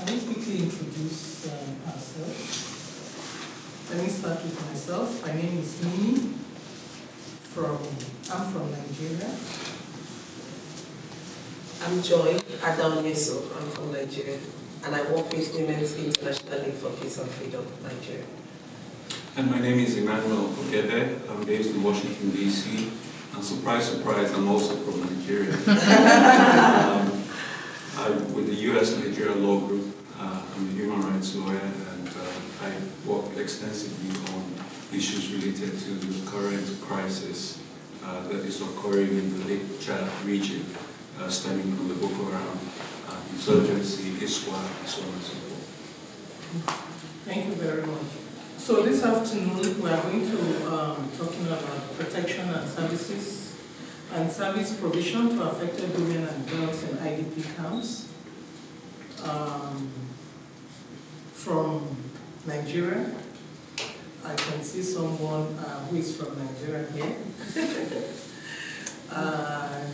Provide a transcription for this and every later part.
we quickly introduce ourselves? Let me start with myself. My name is Mimi. I'm from Nigeria. I'm Joy Adonyeso. I'm from Nigeria, and I work with Women's International League for Peace and Freedom, Nigeria. And my name is Emmanuel Ogebe. I'm based in Washington, D.C. And surprise, surprise, I'm also from Nigeria. I'm with the U.S. Nigeria Law Group. I'm a human rights lawyer, and I work extensively on issues related to the current crisis that is occurring in the Lake Chad region, stemming from the Boko Haram insurgency, ISWA, and so on and so forth. Thank you very much. So this afternoon we are going to talking about protection and services and service provision to affected women and girls in IDP camps from Nigeria. I can see someone who is from Nigeria here.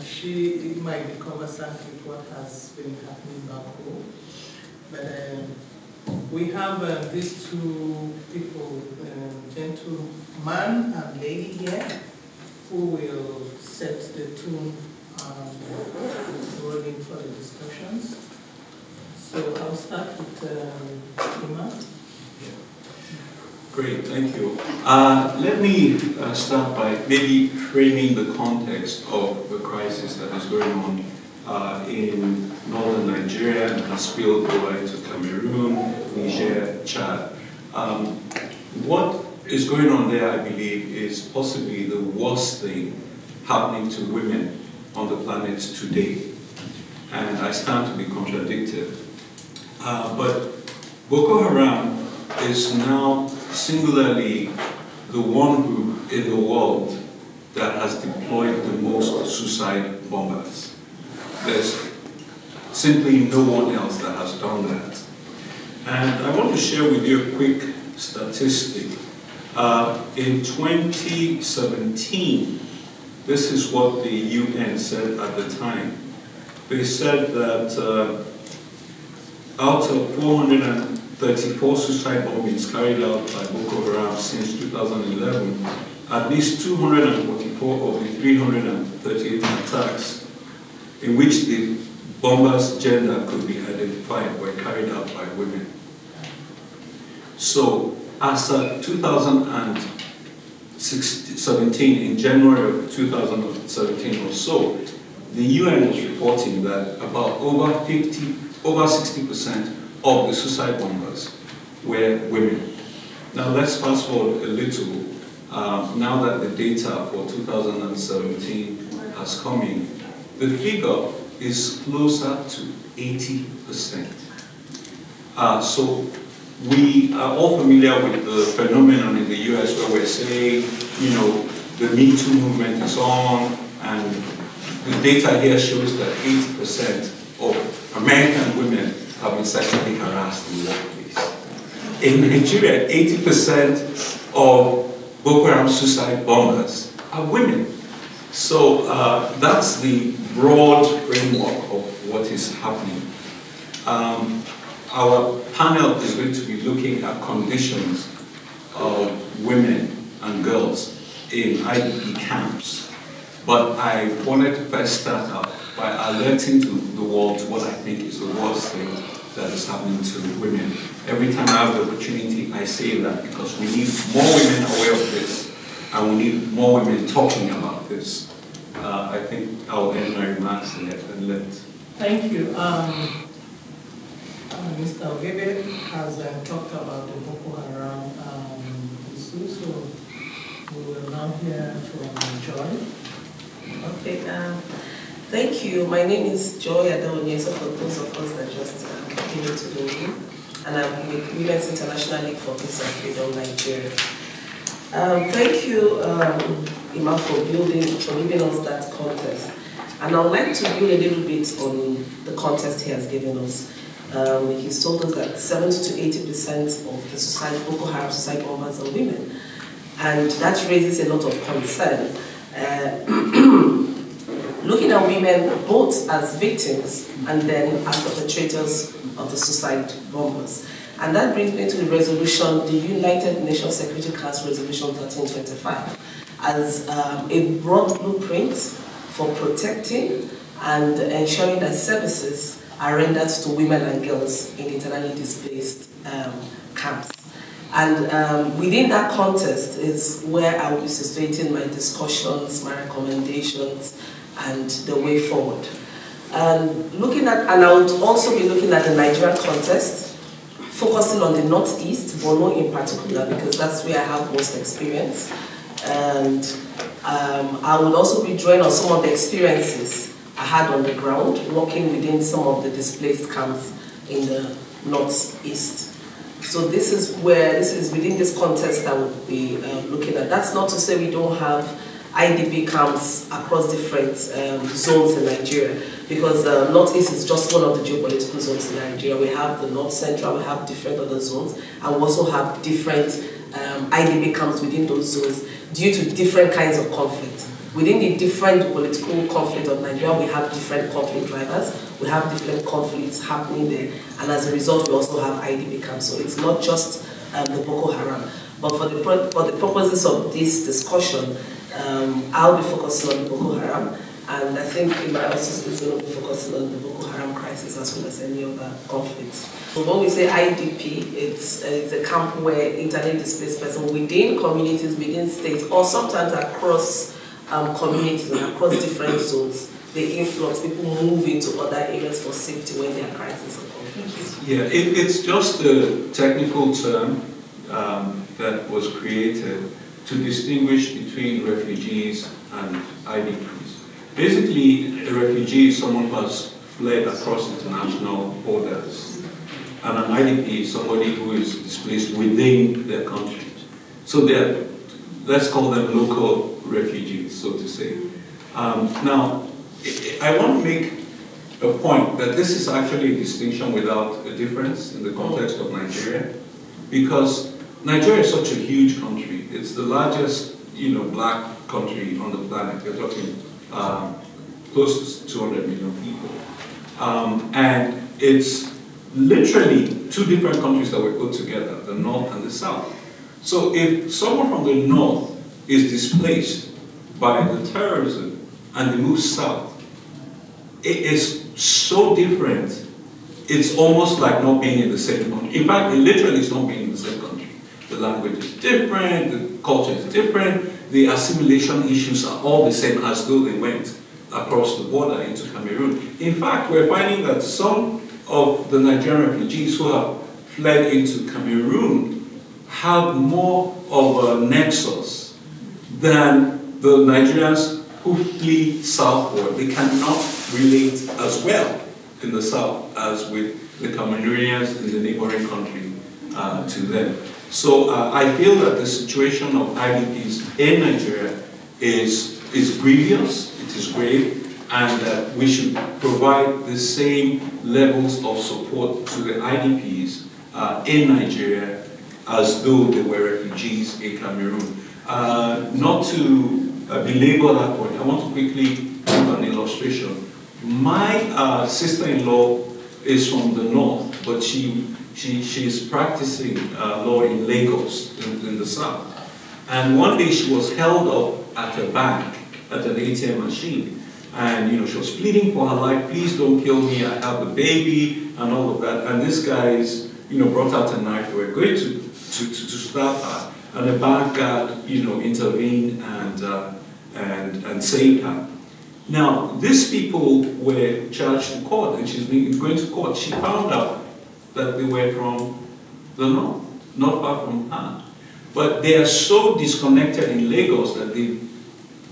She might be conversant with what has been happening back home. But we have these two people, gentleman and lady here, who will set the tune rolling for the discussions. So I'll start with Ima. Great, thank you. Let me start by maybe framing the context of the crisis that is going on in northern Nigeria and has spilled over into Cameroon, Niger, Chad. What is going on there, I believe, is possibly the worst thing happening to women on the planet today. And I stand to be contradicted. But Boko Haram is now singularly the one group in the world that has deployed the most suicide bombers. There's simply no one else that has done that. And I want to share with you a quick statistic. In 2017, this is what the UN said at the time. They said that out of 434 suicide bombings carried out by Boko Haram since 2011, at least 244 of the 338 attacks in which the bomber's gender could be identified were carried out by women. So, as of 2017, in January of 2017 or so, the UN was reporting that about over 60% of the suicide bombers were women. Now let's fast forward a little. Now that the data for 2017 has come in, the figure is closer to 80%. So we are all familiar with the phenomenon in the US where we're saying, the Me Too movement is on, and the data here shows that 80% of American women have been sexually harassed in the workplace. In Nigeria, 80% of Boko Haram suicide bombers are women. So that's the broad framework of what is happening. Our panel is going to be looking at conditions of women and girls in IDP camps. But I wanted to first start out by alerting to the world to what I think is the worst thing that is happening to women. Every time I have the opportunity, I say that because we need more women aware of this, and we need more women talking about this. I think I'll end my remarks here and let. Thank you. Mr. Ogebe has talked about the Boko Haram issue, so we will now hear from Joy. Okay, thank you. My name is Joy Adonyeso, for those of us that just came into the room, and I'm with Women's International League for Peace and Freedom, Nigeria. Thank you, Ima, for giving us that context. And I would like to build a little bit on the context he has given us. He's told us that 70 to 80% of the Boko Haram suicide bombers are women. And that raises a lot of concern. looking at women both as victims and then as perpetrators of the suicide bombers. And that brings me to the resolution, the United Nations Security Council Resolution 1325, as a broad blueprint for protecting and ensuring that services are rendered to women and girls in internally displaced camps. And within that context is where I will be situating my discussions, my recommendations, and the way forward. And I would also be looking at the Nigerian context, focusing on the Northeast, Borno in particular, because that's where I have most experience. And I would also be drawing on some of the experiences I had on the ground, working within some of the displaced camps in the Northeast. So this is within this context I would be looking at. That's not to say we don't have IDP camps across different zones in Nigeria, because Northeast is just one of the geopolitical zones in Nigeria. We have the North Central, we have different other zones, and we also have different IDP camps within those zones due to different kinds of conflict. Within the different political conflict of Nigeria, we have different conflict drivers, we have different conflicts happening there, and as a result, we also have IDP camps. So it's not just the Boko Haram. But for the purposes of this discussion, I'll be focusing on the Boko Haram, and I think it might also be going to be focusing on the Boko Haram crisis as well as any other conflicts. So when we say IDP, it's a camp where internally displaced persons within communities, within states, or sometimes across communities and across different zones, they influx, people move into other areas for safety when there are crises or conflicts. Yeah, it's just a technical term that was created to distinguish between refugees and IDPs. Basically, a refugee is someone who has fled across international borders, and an IDP is somebody who is displaced within their country. So let's call them local refugees, so to say. Now, I want to make a point that this is actually a distinction without a difference in the context of Nigeria, because Nigeria is such a huge country. It's the largest, black country on the planet. We're talking close to 200 million people. And it's literally two different countries that were put together, the North and the South. So if someone from the North is displaced by the terrorism and they move south, it is so different. It's almost like not being in the same country. In fact, it literally is not being in the same country. The language is different, the culture is different, the assimilation issues are all the same as though they went across the border into Cameroon. In fact, we're finding that some of the Nigerian refugees who have fled into Cameroon have more of a nexus than the Nigerians who flee southward. They cannot relate as well in the south as with the Cameroonians in the neighboring country to them. So I feel that the situation of IDPs in Nigeria is grievous, it is grave, and that we should provide the same levels of support to the IDPs in Nigeria as though they were refugees in Cameroon. Not to belabor that point, I want to quickly give an illustration. My sister-in-law is from the north, but she's practicing law in Lagos, in the south. And one day she was held up at a bank, at an ATM machine. And she was pleading for her life, please don't kill me, I have a baby, and all of that. And this guy brought out a knife, they were going to stab her. And the bank guard, intervened and saved her. Now, these people were charged in court, and she's been going to court. She found out that they were from the north, not far from her. But they are so disconnected in Lagos that they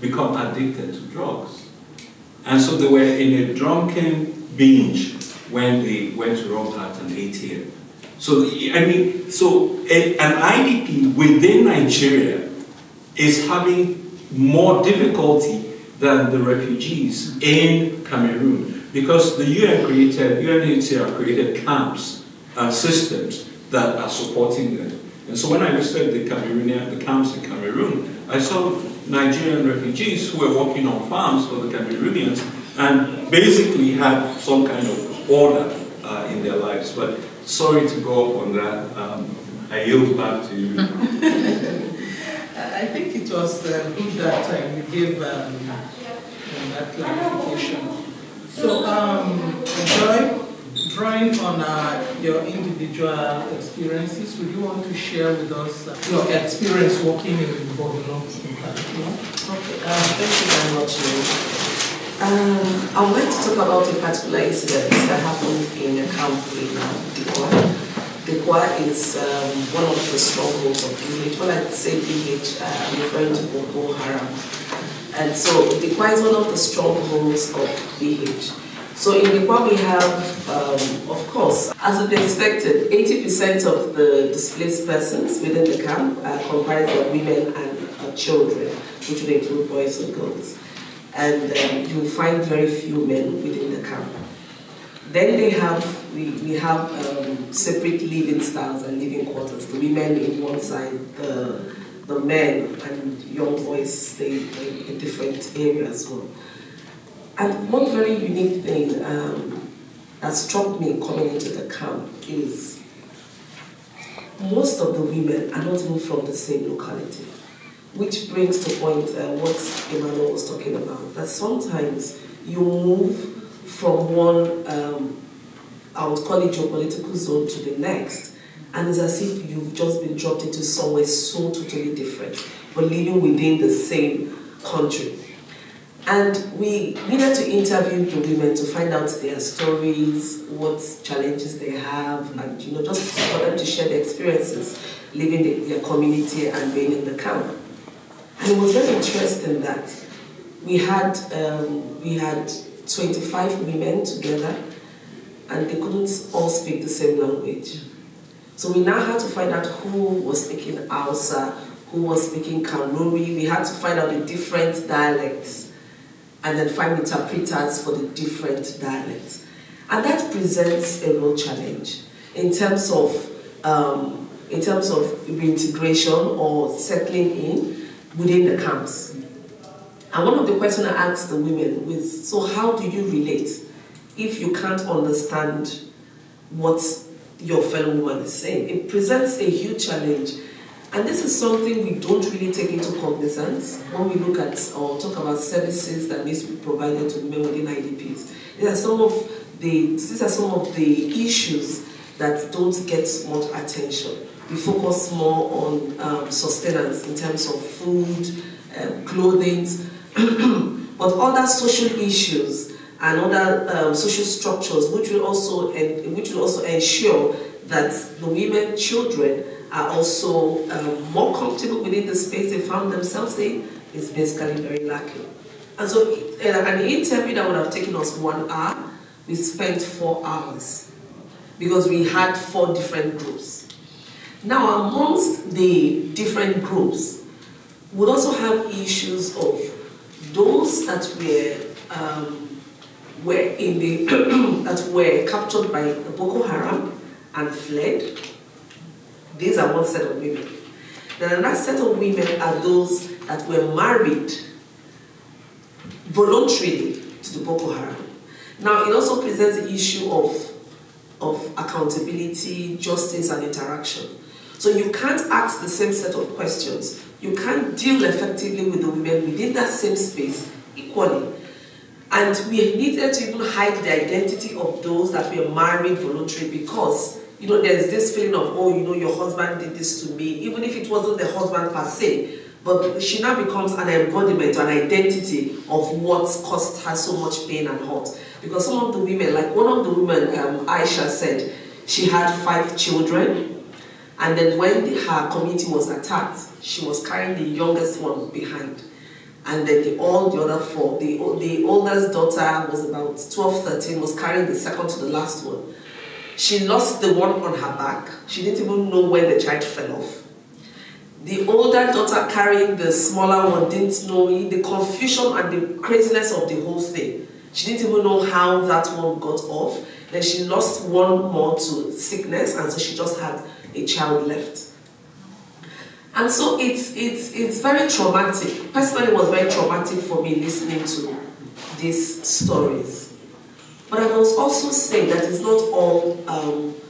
become addicted to drugs. And so they were in a drunken binge when they went to rob her at an ATM. So, an IDP within Nigeria is having more difficulty than the refugees in Cameroon, because the UNHCR created camps and systems that are supporting them. And so when I visited the camps in Cameroon, I saw Nigerian refugees who were working on farms for the Cameroonians, and basically had some kind of order in their lives. But sorry to go off on that. I yield back to you. I think it was good that you gave that clarification. So, Joy, drawing on your individual experiences, would you want to share with us your experience working in Bordeaux in particular? Okay, thank you very much, Lynn. I would like to talk about a particular incident that happened in a camp in Dikwa. Dikwa is one of the strongholds of BH. When I say BH, I'm referring to Boko Haram. And so Dikwa is one of the strongholds of BH. So in Dikwa we have, of course, as would be expected, 80% of the displaced persons within the camp are comprised of women and children, which would include boys and girls. And you'll find very few men within the camp. Then we have separate living styles and living quarters. The women in one side, the men and young boys stay in different areas as well. And one very unique thing that struck me coming into the camp is most of the women are not even from the same locality. Which brings to point what Emmanuel was talking about, that sometimes you move from one, I would call it geopolitical zone to the next, and it's as if you've just been dropped into somewhere so totally different, but living within the same country. And we needed to interview the women to find out their stories, what challenges they have, and just for them to share their experiences living in their community and being in the camp. And it was very interesting that we had 25 women together, and they couldn't all speak the same language. So we now had to find out who was speaking Hausa, who was speaking Kanuri. We had to find out the different dialects, and then find interpreters for the different dialects. And that presents a real challenge in terms of reintegration or settling in within the camps. And one of the questions I asked the women was, so how do you relate if you can't understand what your fellow woman is saying? It presents a huge challenge. And this is something we don't really take into cognizance when we look at or talk about services that needs to be provided to women within IDPs. These are some of the issues that don't get much attention. We focus more on sustenance in terms of food, clothing, but other social issues and other social structures which will also ensure that the women, children are also more comfortable within the space they found themselves in is basically very lacking. And so an interview that would have taken us 1 hour, we spent 4 hours because we had 4 different groups. Now, amongst the different groups, we also have issues of those that were captured by the Boko Haram and fled. These are one set of women. Then another set of women are those that were married voluntarily to the Boko Haram. Now, it also presents the issue of accountability, justice, and interaction. So you can't ask the same set of questions. You can't deal effectively with the women within that same space equally. And we needed to even hide the identity of those that were married voluntarily because, there's this feeling of, your husband did this to me, even if it wasn't the husband per se. But she now becomes an embodiment, an identity of what caused her so much pain and hurt. Because some of the women, like one of the women, Aisha said, she had 5 children. And then when her community was attacked, she was carrying the youngest one behind. And then all the other 4, the oldest daughter was about 12, 13, was carrying the second to the last one. She lost the one on her back. She didn't even know when the child fell off. The older daughter carrying the smaller one didn't know the confusion and the craziness of the whole thing. She didn't even know how that one got off. Then she lost one more to sickness, and so she just had a child left. And so it's very traumatic. Personally, it was very traumatic for me listening to these stories. But I must also say that it's not all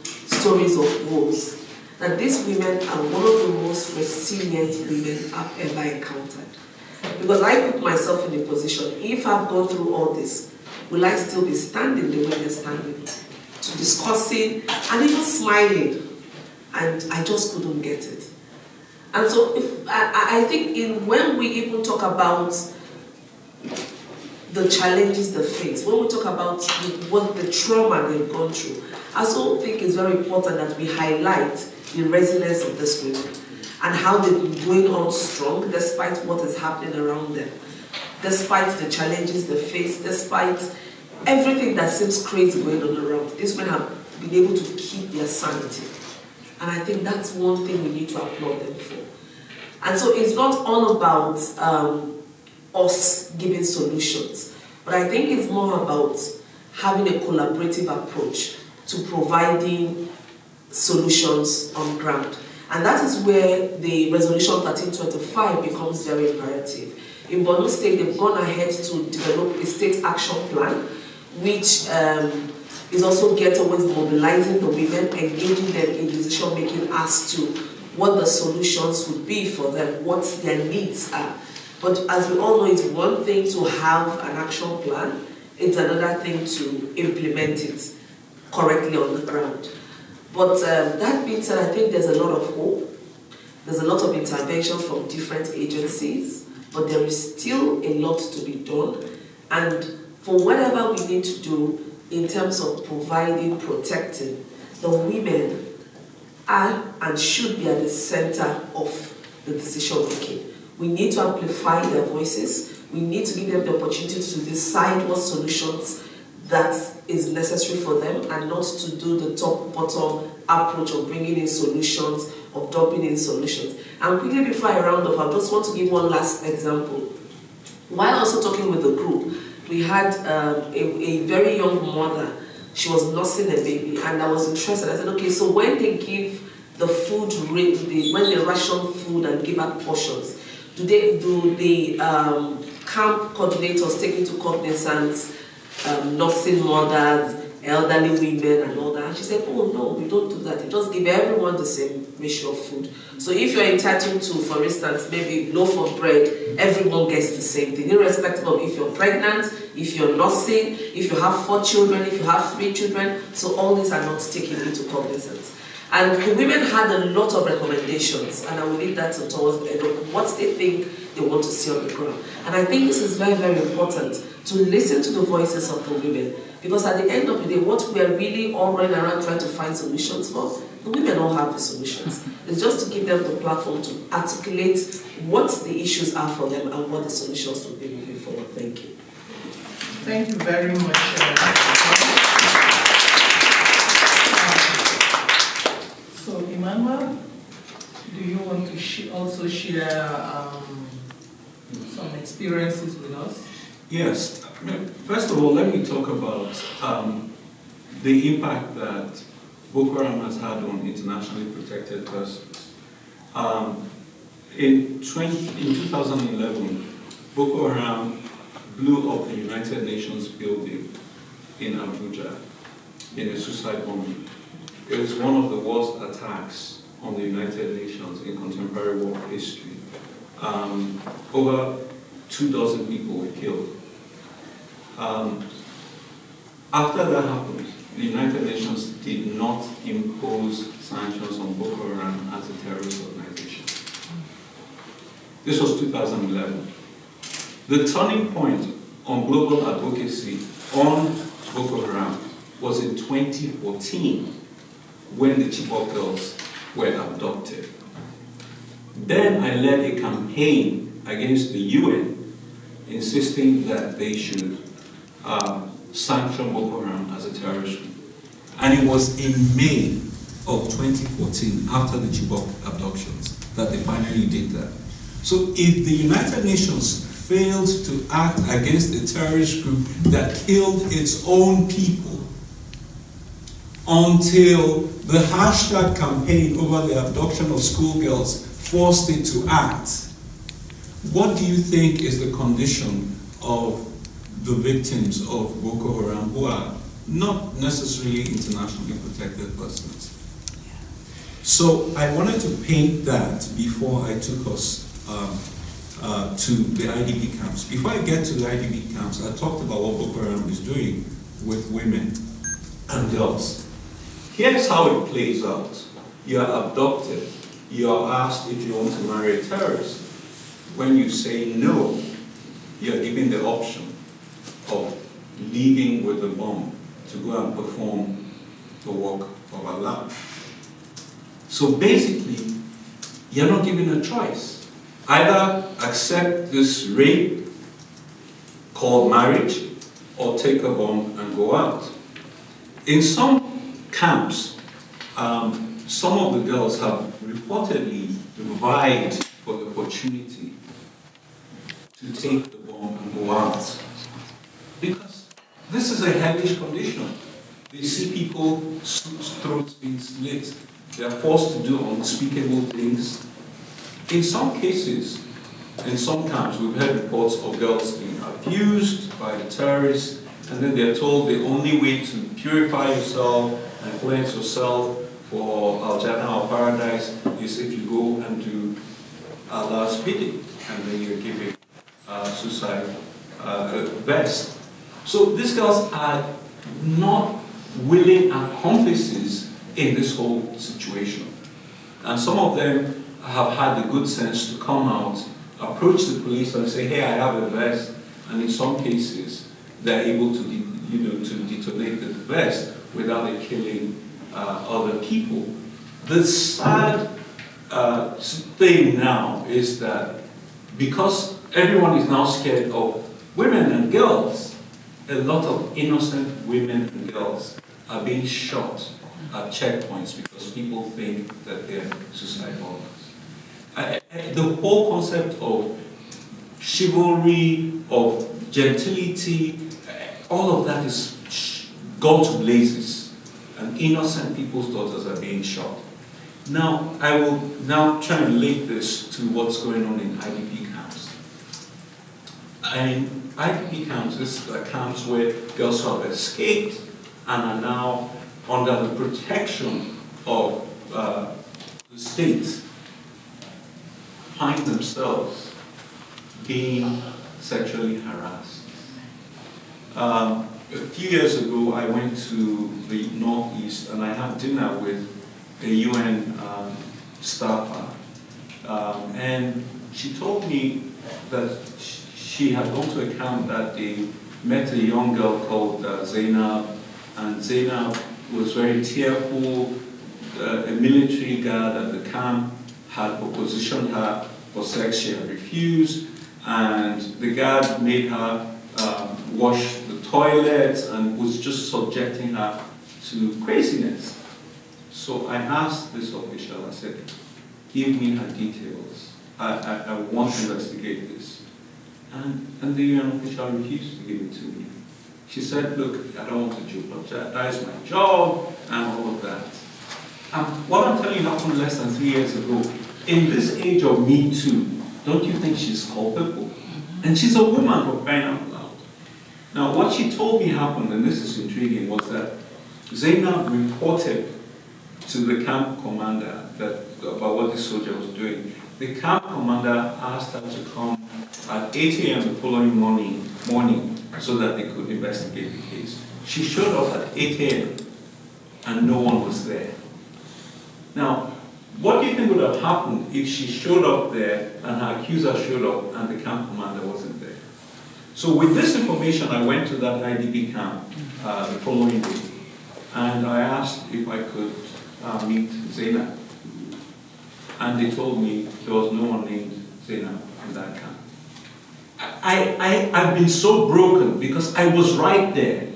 stories of woes. That these women are one of the most resilient women I've ever encountered. Because I put myself in a position, if I've gone through all this, will I still be standing the way they're standing? To discussing and even smiling. And I just couldn't get it. And so I think when we even talk about the challenges they face, when we talk about what the trauma they've gone through, I also think it's very important that we highlight the resilience of these women and how they've been going on strong despite what is happening around them, despite the challenges they face, despite everything that seems crazy going on around. These women have been able to keep their sanity. And I think that's one thing we need to applaud them for. And so it's not all about us giving solutions, but I think it's more about having a collaborative approach to providing solutions on ground. And that is where the Resolution 1325 becomes very imperative. In Borno State, they've gone ahead to develop a state action plan, which is also geared towards mobilizing the women, engaging them in decision-making as to what the solutions would be for them, what their needs are. But as we all know, it's one thing to have an action plan, it's another thing to implement it correctly on the ground. But that being said, I think there's a lot of hope. There's a lot of intervention from different agencies, but there is still a lot to be done. And for whatever we need to do in terms of providing, protecting, the women are and should be at the center of the decision making. We need to amplify their voices. We need to give them the opportunity to decide what solutions that is necessary for them and not to do the top-bottom approach of bringing in solutions, of dumping in solutions. And quickly before I round off, I just want to give one last example. While also talking with the group, we had a very young mother. She was nursing a baby, and I was interested. I said, okay, so when they give the food, when they ration food and give out portions, do the camp coordinators take into cognizance nursing mothers, elderly women and all that? And she said, oh no, we don't do that. You just give everyone the same ratio of food. So if you're entitled to, for instance, maybe loaf of bread, everyone gets the same thing, irrespective of if you're pregnant, if you're nursing, if you have 4 children, if you have 3 children. So all these are not taken into cognizance. And the women had a lot of recommendations, and I will leave that towards the end of what they think they want to see on the ground. And I think this is very, very important to listen to the voices of the women, because at the end of the day, what we are really all running around trying to find solutions for, the women all have the solutions. It's just to give them the platform to articulate what the issues are for them and what the solutions will be moving forward. Thank you. Thank you very much. So, Emmanuel, do you want to also share some experiences with us? Yes. First of all, let me talk about the impact that Boko Haram has had on internationally protected persons. In 2011, Boko Haram blew up the United Nations building in Abuja in a suicide bombing. It was one of the worst attacks on the United Nations in contemporary war history. Over 24 people were killed. After that happened, the United Nations did not impose sanctions on Boko Haram as a terrorist organization. This was 2011. The turning point on global advocacy on Boko Haram was in 2014, when the Chibok girls were abducted. Then I led a campaign against the UN, insisting that they should sanction Boko Haram as a terrorist group. And it was in May of 2014, after the Chibok abductions, that they finally did that. So if the United Nations failed to act against a terrorist group that killed its own people until the hashtag campaign over the abduction of schoolgirls forced it to act, what do you think is the condition of the victims of Boko Haram who are not necessarily internationally protected persons. So I wanted to paint that before I took us to the IDP camps. Before I get to the IDP camps, I talked about what Boko Haram is doing with women and girls. Here's how it plays out. You are abducted. You are asked if you want to marry a terrorist. When you say no, you are given the option of leaving with the bomb to go and perform the work of Allah. So basically, you're not given a choice. Either accept this rape called marriage, or take a bomb and go out. In some camps, some of the girls have reportedly vied for the opportunity to take the bomb and go out. Because this is a hellish condition. They see people's throats being slit. They are forced to do unspeakable things. In some cases, in some camps, we've heard reports of girls being abused by the terrorists, and then they're told the only way to purify yourself and cleanse yourself for Al-Jannah or paradise is if you go and do Allah's bidding, and then you're given suicide vest. So these girls are not willing accomplices in this whole situation. And some of them have had the good sense to come out, approach the police and say, hey, I have a vest. And in some cases, they're able to, to detonate the vest without it killing other people. The sad thing now is that because everyone is now scared of women and girls, a lot of innocent women and girls are being shot at checkpoints because people think that they're suicide bombers. The whole concept of chivalry, of gentility, all of that is gone to blazes, and innocent people's daughters are being shot. Now, I will now try and relate this to what's going on in IDP camps. In IDP camps, these are camps where girls who have escaped and are now under the protection of the state find themselves being sexually harassed. A few years ago, I went to the Northeast and I had dinner with a UN staffer, and she told me that she had gone to a camp that day, met a young girl called Zainab, and Zainab was very tearful. A military guard at the camp had propositioned her for sex. She had refused, and the guard made her wash the toilet and was just subjecting her to craziness. So I asked this official, I said, give me her details. I want to investigate this. And the UN official refused to give it to me. She said, look, I don't want to jeopardize my job and all of that. What I'm telling you happened less than 3 years ago. In this age of Me Too, don't you think she's culpable? And she's a woman, for crying out loud. Now, what she told me happened, and this is intriguing, was that Zainab reported to the camp commander about what the soldier was doing. The camp commander asked her to come at 8 a.m. the following morning so that they could investigate the case. She showed up at 8 a.m. and no one was there. Now, what do you think would have happened if she showed up there and her accuser showed up and the camp commander wasn't there? So with this information, I went to that IDP camp the following day, and I asked if I could meet Zainab. And they told me there was no one named Zainab in that camp. I've been so broken because I was right there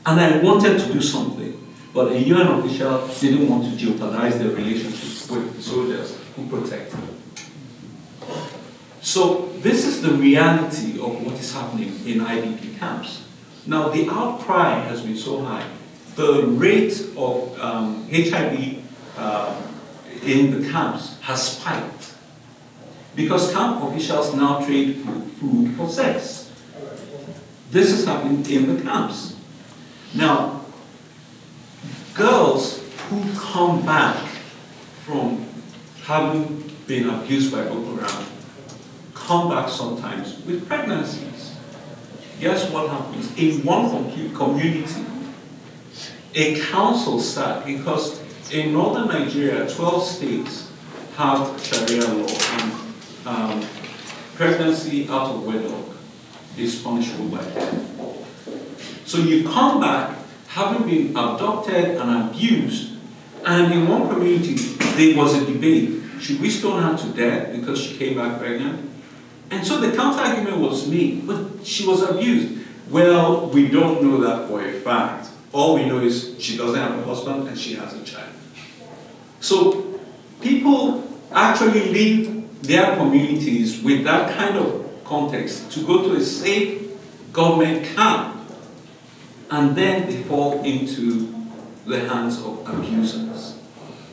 and I wanted to do something, but a UN official didn't want to jeopardize their relationship with the soldiers who protect them. So this is the reality of what is happening in IDP camps. Now the outcry has been so high. The rate of HIV in the camps has spiked because camp officials now trade food for sex. This is happening in the camps. Now, girls who come back from having been abused by Boko Haram come back sometimes with pregnancies. Guess what happens? In one community, a council sat, because in northern Nigeria, 12 states have Sharia law, and pregnancy out of wedlock is punishable by death. So you come back having been abducted and abused, and in one community there was a debate: should we stone her to death because she came back pregnant? And so the counter-argument was made, but she was abused. Well, we don't know that for a fact. All we know is she doesn't have a husband and she has a child. So people actually leave their communities with that kind of context to go to a safe government camp, and then they fall into the hands of abusers.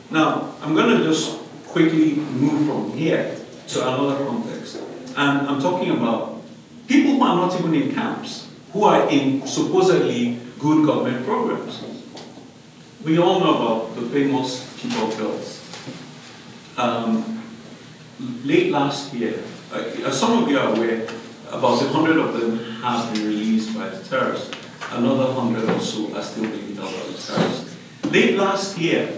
Now, I'm going to just quickly move from here to another context. And I'm talking about people who are not even in camps, who are in supposedly good government programs. We all know about the famous Chibok girls. Late last year, as some of you are aware, about 100 of them have been released by the terrorists. Another 100 or so are still being held by the terrorists. Late last year,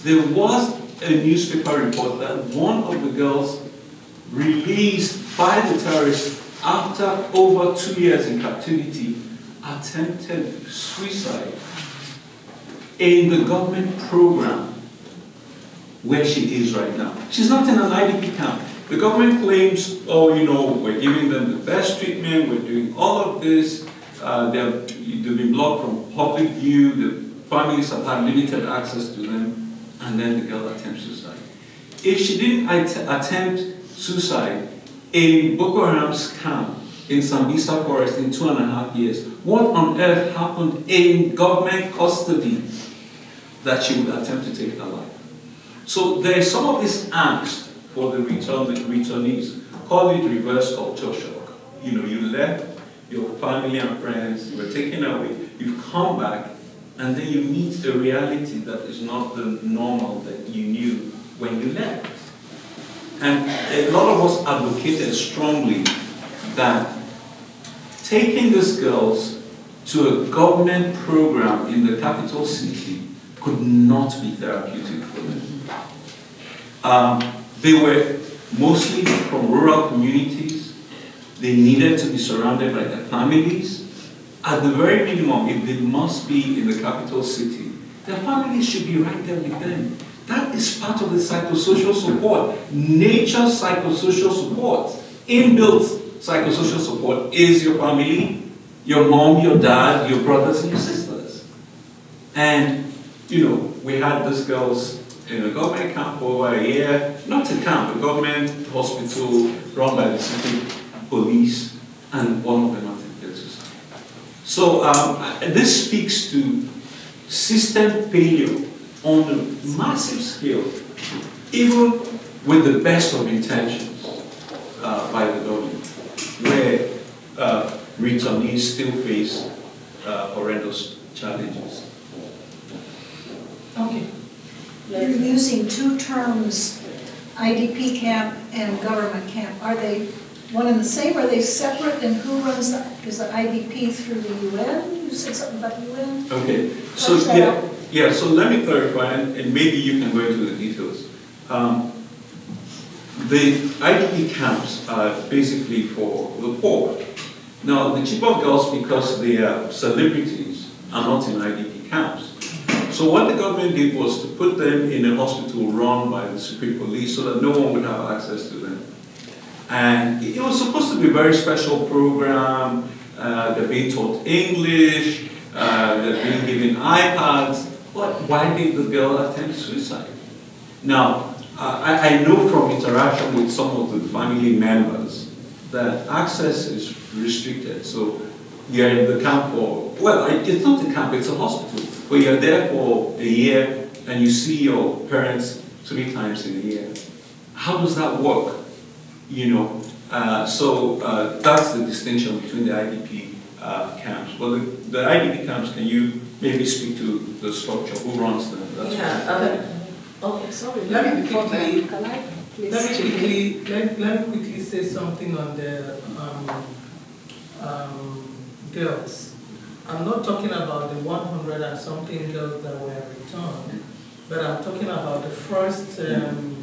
there was a newspaper report that one of the girls released by the terrorists after over 2 years in captivity attempted suicide in the government program where she is right now. She's not in an IDP camp. The government claims, oh, you know, we're giving them the best treatment, we're doing all of this, they've been blocked from public view, the families have had limited access to them, and then the girl attempts suicide. If she didn't attempt suicide in Boko Haram's camp in Sambisa Forest in 2.5 years, what on earth happened in government custody that she would attempt to take her life? So there is some of this angst for the returnees. Call it reverse culture shock. You know, you left your family and friends, you were taken away, you've come back, and then you meet a reality that is not the normal that you knew when you left. And a lot of us advocated strongly that taking these girls to a government program in the capital city could not be therapeutic for them. They were mostly from rural communities. They needed to be surrounded by their families. At the very minimum, if they must be in the capital city, their families should be right there with them. That is part of the psychosocial support. Nature's psychosocial support, inbuilt psychosocial support, is your family, your mom, your dad, your brothers and your sisters. And, you know, we had these girls in a government camp for over a year, not a camp, a government hospital run by the city police, and one of them attempted suicide. So this speaks to system failure on a massive scale, even with the best of intentions by the government, where returnees still face horrendous challenges. Okay. You're using two terms, IDP camp and government camp. Are they one and the same? Are they separate? And who runs the, is the IDP through the UN? You said something about UN? Okay, so so let me clarify, and maybe you can go into the details. The IDP camps are basically for the poor. Now, the Chibok girls, because they are celebrities, are not in IDP camps. So what the government did was to put them in a hospital run by the secret police so that no one would have access to them. And it was supposed to be a very special program. They're being taught English, they're being given iPads. But why did the girl attempt suicide? Now, I know from interaction with some of the family members that access is restricted. So you're in the camp for, well, it's not a camp, it's a hospital. But you're there for a year and you see your parents 3 times in a year. How does that work? You know, so that's the distinction between the IDP camps. Well, the IDP camps, can you maybe speak to the structure? Who runs them? That's Okay, sorry. Let me quickly, Can I please let chip in? me quickly say something on the girls. I'm not talking about the 100 and something girls that were returned, but I'm talking about the first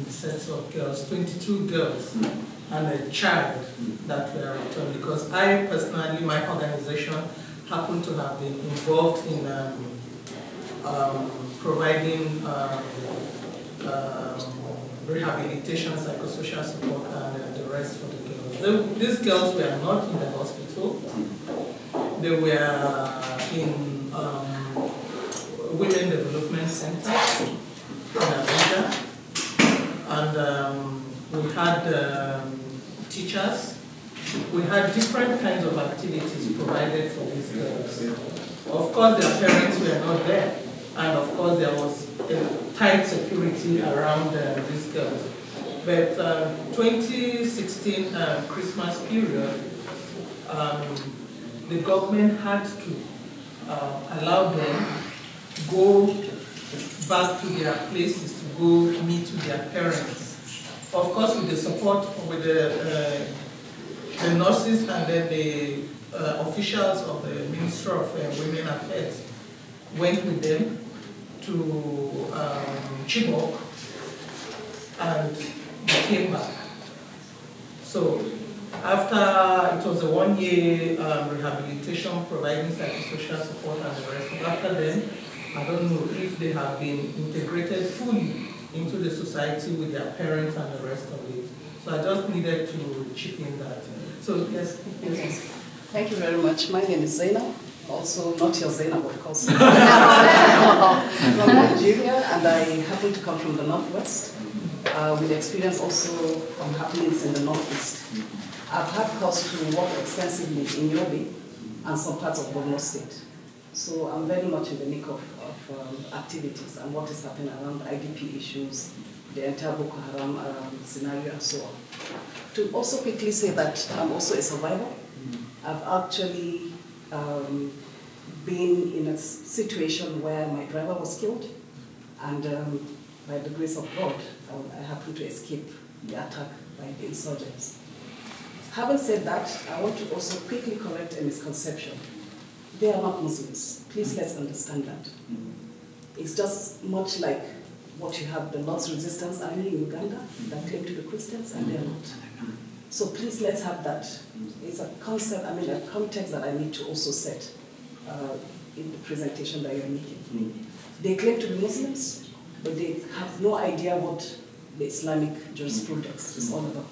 sets of girls, 22 girls and a child that were returned, because I personally, my organization, happened to have been involved in providing rehabilitation, psychosocial support, and the rest for the girls. These girls were not in the hospital. They were in Women Development Center in Abuja, and we had teachers. We had different kinds of activities provided for these girls. Of course, their parents were not there, and of course, there was a tight security around these girls. But 2016 Christmas period, the government had to allow them go back to their places to go meet with their parents. Of course, with the support with the nurses and then the officials of the Ministry of Women Affairs went with them to Chibok, and they came back. So after, it was a 1-year rehabilitation, providing psychosocial support and the rest. After then, I don't know if they have been integrated fully into the society with their parents and the rest of it. So I just needed to chip in that. So yes. Thank you very much. My name is Zainab. Also, not your Zainab, of course. From Nigeria, and I happen to come from the Northwest, with experience also from happenings in the Northeast. I've had cause to work extensively in Yobe and some parts of Borno State. So I'm very much in the nick of activities and what is happening around IDP issues, the entire Boko Haram scenario and so on. To also quickly say that I'm also a survivor. I've actually been in a situation where my driver was killed, and by the grace of God, I happened to escape the attack by the insurgents. Having said that, I want to also quickly correct a misconception. They are not Muslims. Please let's understand that. It's just much like what you have, the Lord's Resistance Army in Uganda that claim to be Christians, and they are not. So please let's have that. It's a concept, a context that I need to also set in the presentation that you're making. They claim to be Muslims, but they have no idea what the Islamic jurisprudence is all about.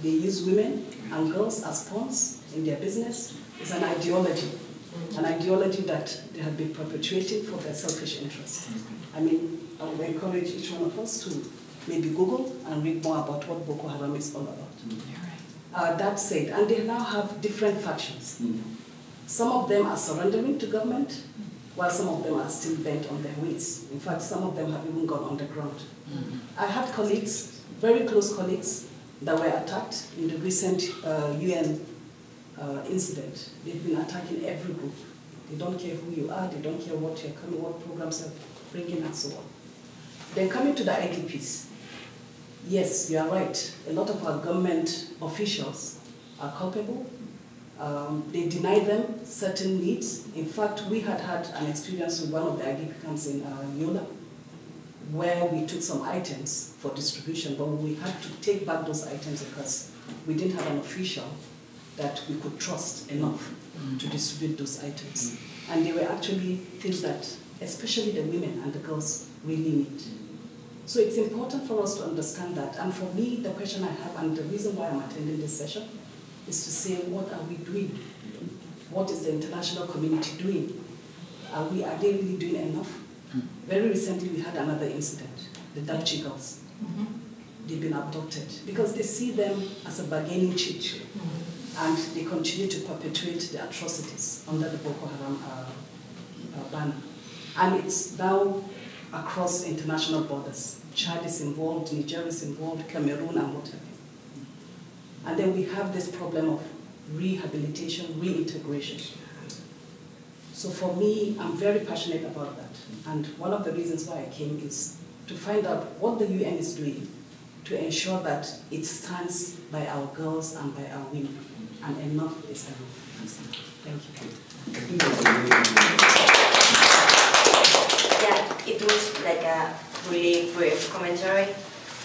They use women and girls as pawns in their business. It's an ideology that they have been perpetuating for their selfish interests. I would encourage each one of us to maybe Google and read more about what Boko Haram is all about. That said, and they now have different factions. Some of them are surrendering to government, while some of them are still bent on their ways. In fact, some of them have even gone underground. I had colleagues, very close colleagues, that were attacked in the recent UN incident. They've been attacking every group. They don't care who you are, they don't care what you're coming, what programs you're bringing, and so on. Then coming to the IDPs, yes, you are right. A lot of our government officials are culpable. They deny them certain needs. In fact, we had an experience with one of the IDP camps in Yola, where we took some items for distribution, but we had to take back those items because we didn't have an official that we could trust enough to distribute those items. And they were actually things that, especially the women and the girls, really need. So it's important for us to understand that. And for me, the question I have, and the reason why I'm attending this session, is to say, what are we doing? What is the international community doing? Are they really doing enough? Very recently, we had another incident, the Dutch girls. They've been abducted because they see them as a bargaining chip, and they continue to perpetuate the atrocities under the Boko Haram banner. And it's now across international borders. Chad is involved, Niger is involved, Cameroon, and what have you. And then we have this problem of rehabilitation, reintegration. So for me, I'm very passionate about that. And one of the reasons why I came is to find out what the UN is doing to ensure that it stands by our girls and by our women. And enough is enough. Thank you. Yeah, it was like a really brief commentary.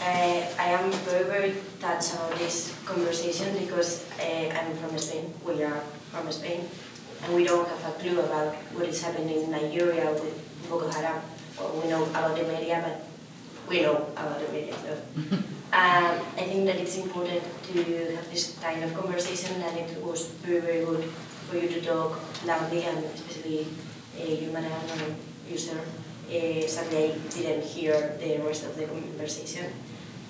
I am very, very touched about this conversation because I'm from Spain. We are from Spain, and we don't have a clue about what is happening in Nigeria with Boko Haram. Well, we know about the media, but we know about the media. So. I think that it's important to have this kind of conversation, and it was very, very good for you to talk loudly, and especially you, Madam, and you, sir. Sadly, I didn't hear the rest of the conversation,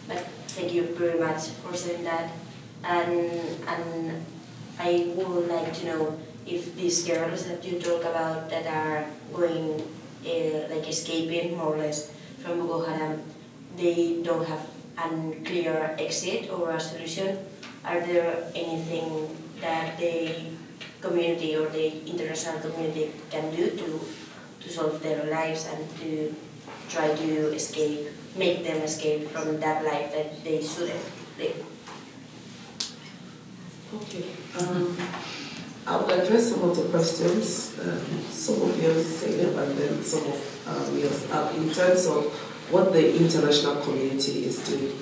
but thank you very much for saying that. And I would like to know if these girls that you talk about that are going, like escaping more or less from Boko Haram, they don't have a clear exit or a solution. Are there anything that the community or the international community can do to solve their lives and to try to escape, make them escape from that life that they shouldn't live? Okay. I will address some of the questions. Some of you have said it, and then some of yours. In terms of what the international community is doing,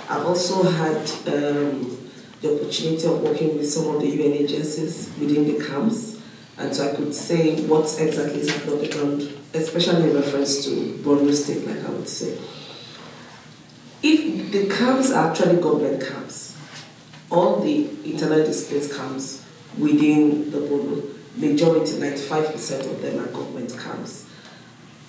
I've also had the opportunity of working with some of the UN agencies within the camps, and so I could say what exactly is happening on the ground, especially in reference to Borno State, like I would say. If the camps are actually government camps, all the internally displaced camps within the Borno, majority, 95% of them are government camps.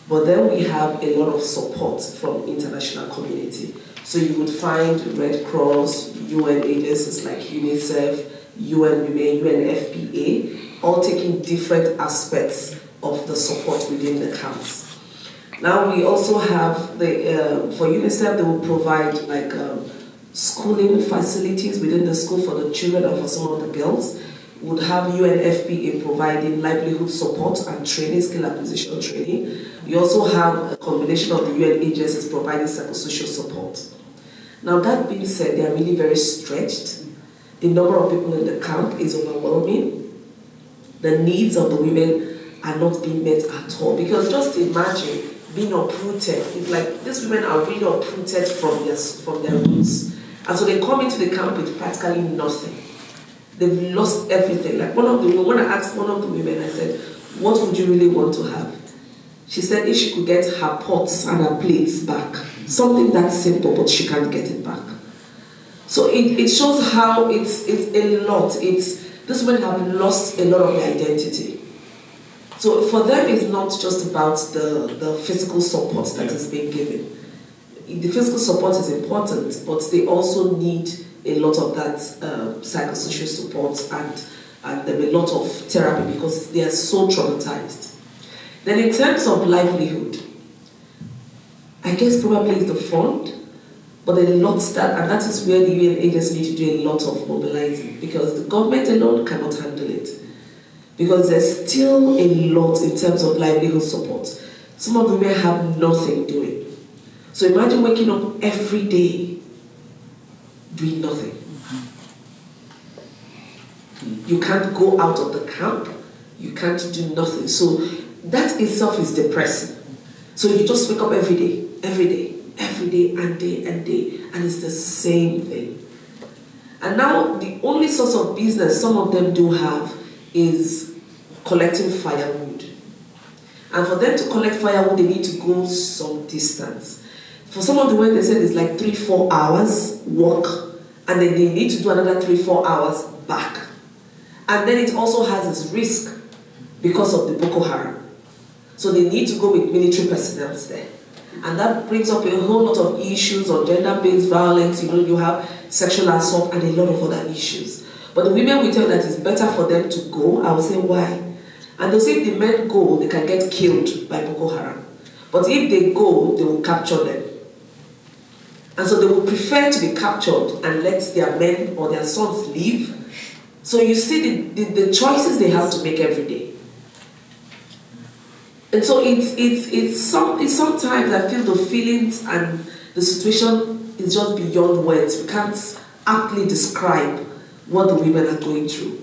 But then we have a lot of support from international community. So you would find Red Cross, UN agencies like UNICEF, UN Women, UNFPA, all taking different aspects of the support within the camps. Now we also have, for UNICEF, they will provide like schooling facilities within the school for the children and for some of the girls. Would have UNFPA providing livelihood support and training, skill acquisition training. We also have a combination of the UN agencies providing psychosocial support. Now that being said, they are really very stretched. The number of people in the camp is overwhelming. The needs of the women are not being met at all. Because just imagine being uprooted. It's like these women are really uprooted from their roots. And so they come into the camp with practically nothing. They've lost everything. Like when I asked one of the women, I said, what would you really want to have? She said if she could get her pots and her plates back. Something that simple, but she can't get it back. So it shows how it's a lot. These women have lost a lot of their identity. So for them, it's not just about the physical support that is being given. The physical support is important, but they also need a lot of that psychosocial support and a lot of therapy because they are so traumatized. Then in terms of livelihood, I guess probably it's the fund, but a lot and that is where the UN agencies need to do a lot of mobilizing because the government alone cannot handle it. Because there's still a lot in terms of livelihood support. Some of the women have nothing doing. So imagine waking up every day doing nothing. You can't go out of the camp. You can't do nothing. So that itself is depressing. So you just wake up every day, and day, and it's the same thing. And now the only source of business some of them do have is collecting firewood. And for them to collect firewood, they need to go some distance. For some of the women, they said it's like 3-4 hours walk, and then they need to do another 3-4 hours back. And then it also has its risk because of the Boko Haram. So they need to go with military personnel there. And that brings up a whole lot of issues on gender-based violence. You have sexual assault and a lot of other issues. But the women will tell that it's better for them to go. I will say why. And they'll say if the men go, they can get killed by Boko Haram. But if they go, they will capture them. And so they would prefer to be captured and let their men or their sons leave. So you see the choices they have to make every day. And so sometimes I feel the feelings and the situation is just beyond words. We can't aptly describe what the women are going through.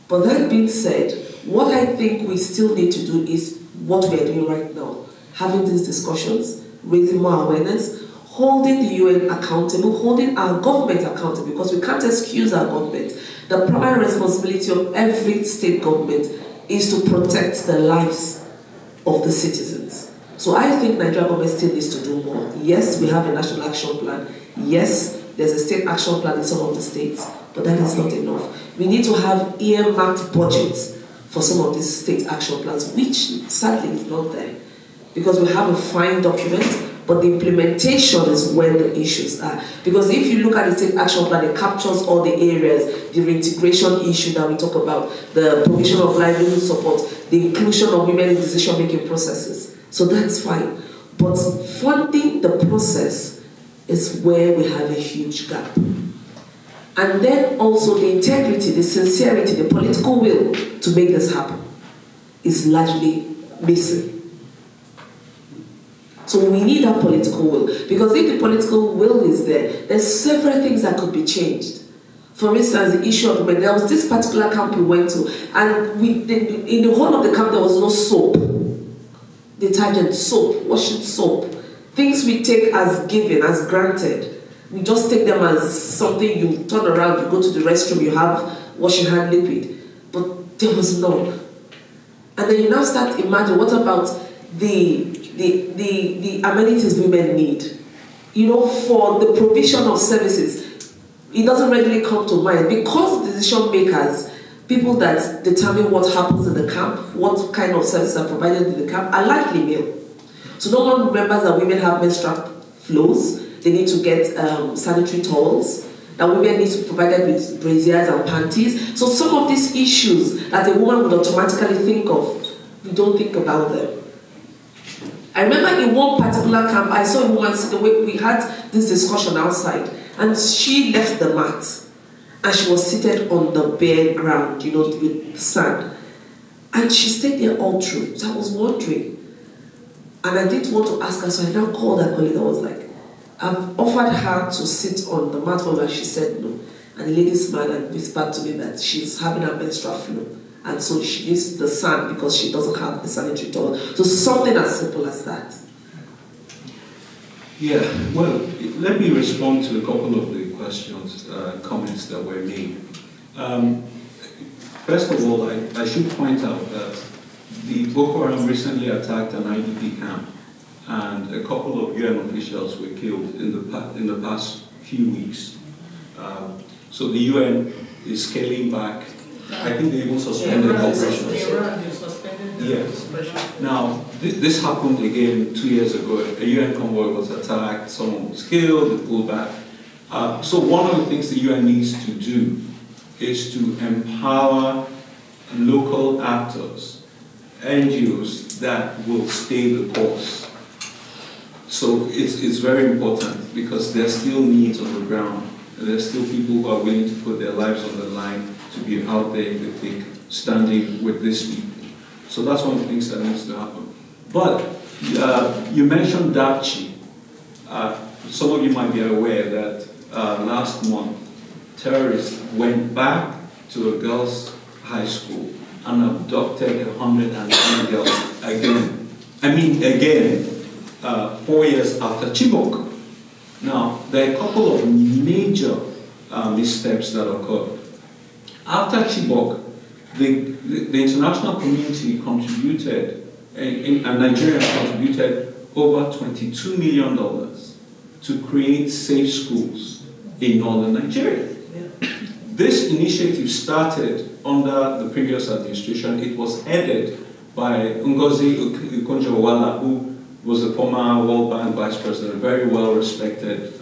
But that being said, what I think we still need to do is what we are doing right now. Having these discussions, raising more awareness, holding the UN accountable, holding our government accountable, because we can't excuse our government. The primary responsibility of every state government is to protect the lives of the citizens. So I think Nigeria government still needs to do more. Yes, we have a national action plan. Yes, there's a state action plan in some of the states, but that is not enough. We need to have earmarked budgets for some of these state action plans, which sadly is not there. Because we have a fine document, but the implementation is where the issues are. Because if you look at the state action plan, it captures all the areas, the reintegration issue that we talk about, the provision of livelihood support, the inclusion of women in decision-making processes. So that's fine. But funding the process is where we have a huge gap. And then also the integrity, the sincerity, the political will to make this happen is largely missing. So we need that political will, because if the political will is there, there's several things that could be changed. For instance, the issue of women. There was this particular camp we went to, and in the whole of the camp there was no soap, detergent, soap, washing soap, things we take as given, as granted. We just take them as something you turn around, you go to the restroom, you have washing hand liquid, but there was none. And then you now start imagine, what about the amenities women need? You know, for the provision of services, it doesn't readily come to mind, because decision makers, people that determine what happens in the camp, what kind of services are provided in the camp, are largely male. So no one remembers that women have menstrual flows, they need to get sanitary towels, that women need to be provided with brassiers and panties. So some of these issues that a woman would automatically think of, we don't think about them. I remember in one particular camp, I saw a woman sitting, we had this discussion outside, and she left the mat, and she was seated on the bare ground, you know, with sand. And she stayed there all through. So I was wondering, and I didn't want to ask her, so I now called her colleague. I was like, I've offered her to sit on the mat, and she said no. And the lady smiled and whispered to me that she's having a menstrual flow, and so she needs the sand because she doesn't have the sanitary towel. So something as simple as that. Yeah, well, let me respond to a couple of the questions, comments that were made. First of all, I should point out that the Boko Haram recently attacked an IDP camp, and a couple of UN officials were killed in the past few weeks. So the UN is scaling back. I think they even suspended operations. Yes. Now, this happened again 2 years ago. A UN convoy was attacked, someone was killed, they pulled back. So one of the things the UN needs to do is to empower local actors, NGOs that will stay the course. So it's very important, because there's still needs on the ground. There's still people who are willing to put their lives on the line to be out there in the thick, standing with these people. So that's one of the things that needs to happen. But you mentioned Dapchi. Some of you might be aware that last month, terrorists went back to a girls' high school and abducted 110 girls again. I mean, again, 4 years after Chibok. Now, there are a couple of major missteps that occurred. After Chibok, the international community contributed, and Nigeria contributed over $22 million to create safe schools in northern Nigeria. Yeah. This initiative started under the previous administration. It was headed by Ngozi Okonjo-Iweala, who was a former World Bank vice president, a very well-respected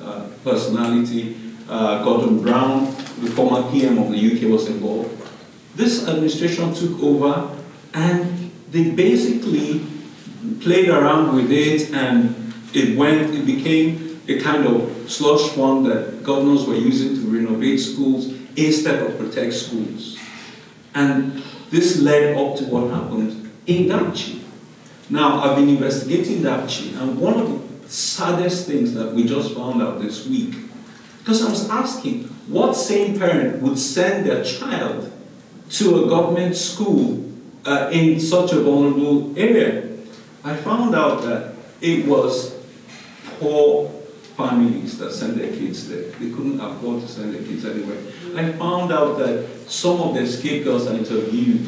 personality. Gordon Brown, the former PM of the UK, was involved. This administration took over, and they basically played around with it, and it became a kind of slush fund that governors were using to renovate schools instead of protect schools. And this led up to what happened in Dapchi. Now, I've been investigating that, and one of the saddest things that we just found out this week, because I was asking, what sane parent would send their child to a government school in such a vulnerable area? I found out that it was poor families that sent their kids there. They couldn't afford to send their kids anywhere. I found out that some of the escape girls I interviewed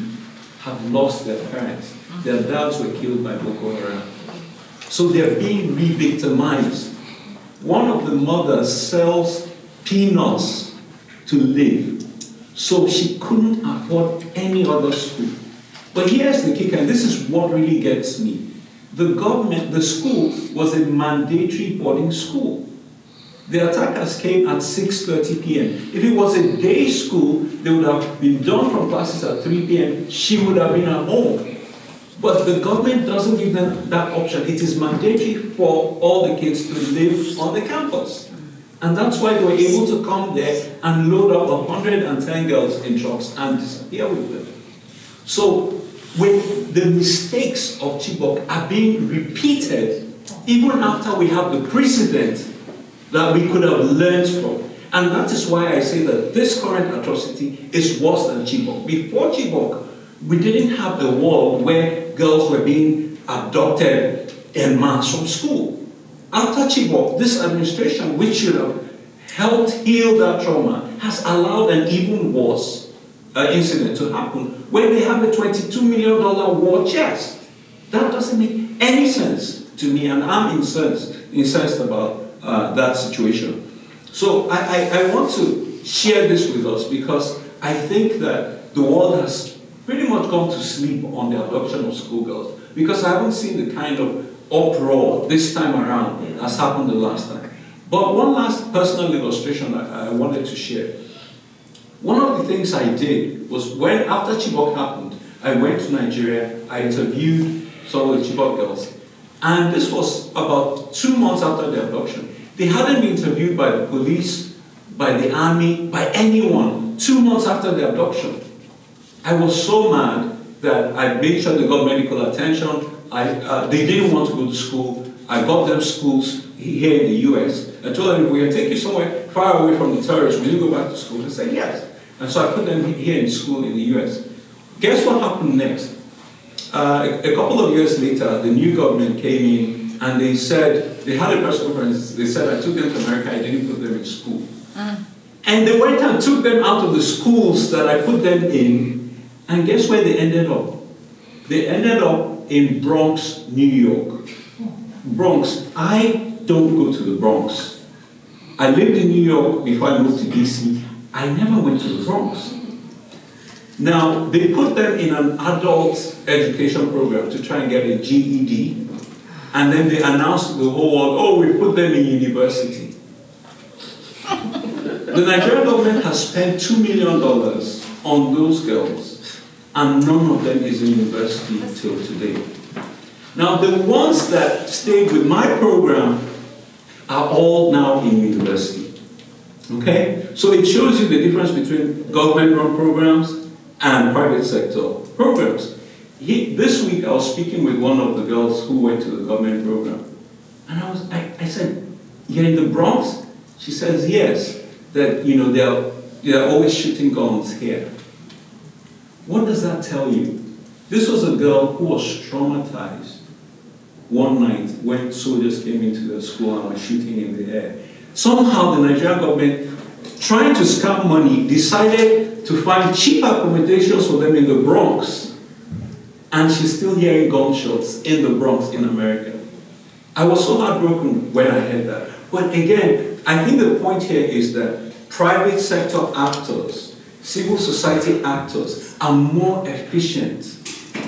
have lost their parents. Their dads were killed by Boko Haram. So they're being re-victimized. One of the mothers sells peanuts to live, so she couldn't afford any other school. But here's the kicker, and this is what really gets me. The school was a mandatory boarding school. The attackers came at 6:30 p.m. If it was a day school, they would have been done from classes at 3 p.m. She would have been at home. But the government doesn't give them that option. It is mandatory for all the kids to live on the campus. And that's why they were able to come there and load up 110 girls in trucks and disappear with them. So, when the mistakes of Chibok are being repeated, even after we have the precedent that we could have learned from. And that is why I say that this current atrocity is worse than Chibok. Before Chibok, we didn't have a world where girls were being abducted en masse from school. After Chibok, this administration, which should have helped heal that trauma, has allowed an even worse incident to happen, where they have a $22 million war chest. That doesn't make any sense to me, and I'm incensed about that situation. So I want to share this with us because I think that the world has pretty much gone to sleep on the abduction of schoolgirls, because I haven't seen the kind of uproar this time around as happened the last time. But one last personal illustration I wanted to share. One of the things I did was when, after Chibok happened, I went to Nigeria, I interviewed some of the Chibok girls, and this was about 2 months after the abduction. They hadn't been interviewed by the police, by the army, by anyone 2 months after the abduction. I was so mad that I made sure they got medical attention. They didn't want to go to school. I got them schools here in the US. I told them, if we can take you somewhere far away from the terrorists, will you go back to school? They said yes. And so I put them here in school in the US. Guess what happened next? A couple of years later, the new government came in and they said, they had a press conference, they said I took them to America, I didn't put them in school. And they went and took them out of the schools that I put them in, and guess where they ended up? They ended up in Bronx, New York. Bronx. I don't go to the Bronx. I lived in New York before I moved to DC. I never went to the Bronx. Now, they put them in an adult education program to try and get a GED, and then they announced to the whole world, oh, we put them in university. The Nigerian government has spent $2 million on those girls, and none of them is in university till today. Now, the ones that stayed with my program are all now in university. Okay? So it shows you the difference between government-run programs and private sector programs. This week, I was speaking with one of the girls who went to the government program. And I said, you're in the Bronx? She says, yes. That, you know, they're always shooting guns here. What does that tell you? This was a girl who was traumatized one night when soldiers came into the school and were shooting in the air. Somehow the Nigerian government, trying to scam money, decided to find cheap accommodations for them in the Bronx. And she's still hearing gunshots in the Bronx in America. I was so heartbroken when I heard that. But again, I think the point here is that private sector actors, civil society actors are more efficient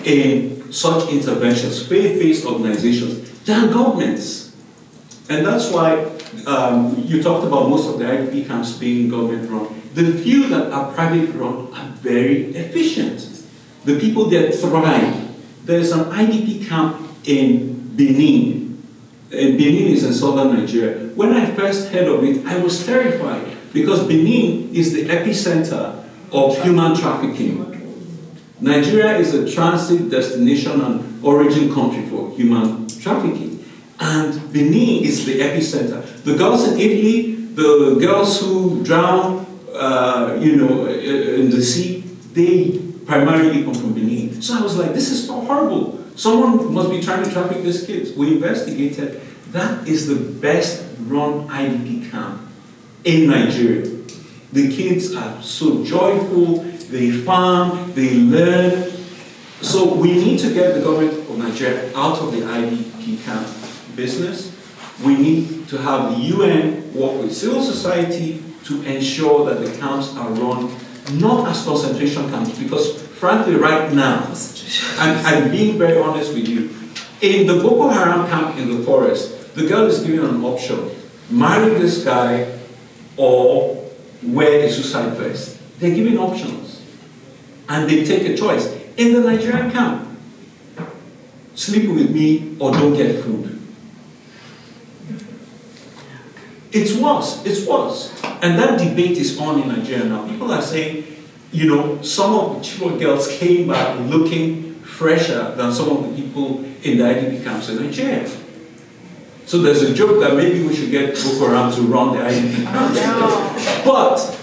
in such interventions, faith-based organizations, than governments. And that's why you talked about most of the IDP camps being government-run. The few that are private-run are very efficient. The people that thrive. There's an IDP camp in Benin. Benin is in southern Nigeria. When I first heard of it, I was terrified because Benin is the epicenter of human trafficking. Nigeria is a transit destination and origin country for human trafficking. And Benin is the epicenter. The girls in Italy, the girls who drown, in the sea, they primarily come from Benin. So I was like, this is so horrible. Someone must be trying to traffic these kids. We investigated. That is the best run IDP camp in Nigeria. The kids are so joyful, they farm, they learn. So we need to get the government of Nigeria out of the IDP camp business. We need to have the UN work with civil society to ensure that the camps are run not as concentration camps, because frankly right now, I'm being very honest with you, in the Boko Haram camp in the forest, the girl is given an option: marry this guy or wear a suicide vest. They're given options. And they take a choice. In the Nigerian camp, sleep with me or don't get food. It's worse. And that debate is on in Nigeria now. People are saying, some of the Chibok girls came back looking fresher than some of the people in the IDP camps in Nigeria. So there's a joke that maybe we should get Boko Haram to run the IDP camps.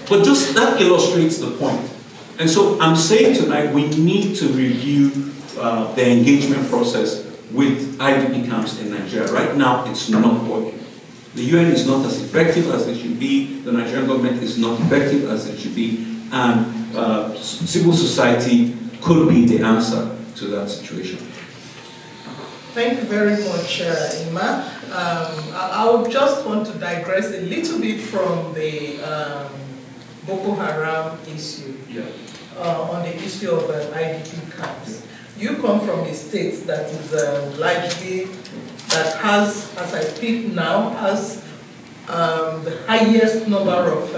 But just that illustrates the point. And so I'm saying tonight we need to review the engagement process with IDP camps in Nigeria. Right now, it's not working. The UN is not as effective as it should be. The Nigerian government is not effective as it should be. And civil society could be the answer to that situation. Thank you very much, Ima. I would just want to digress a little bit from the Boko Haram issue, on the issue of IDP camps. You come from a state that is largely, that has, as I speak now, has the highest number of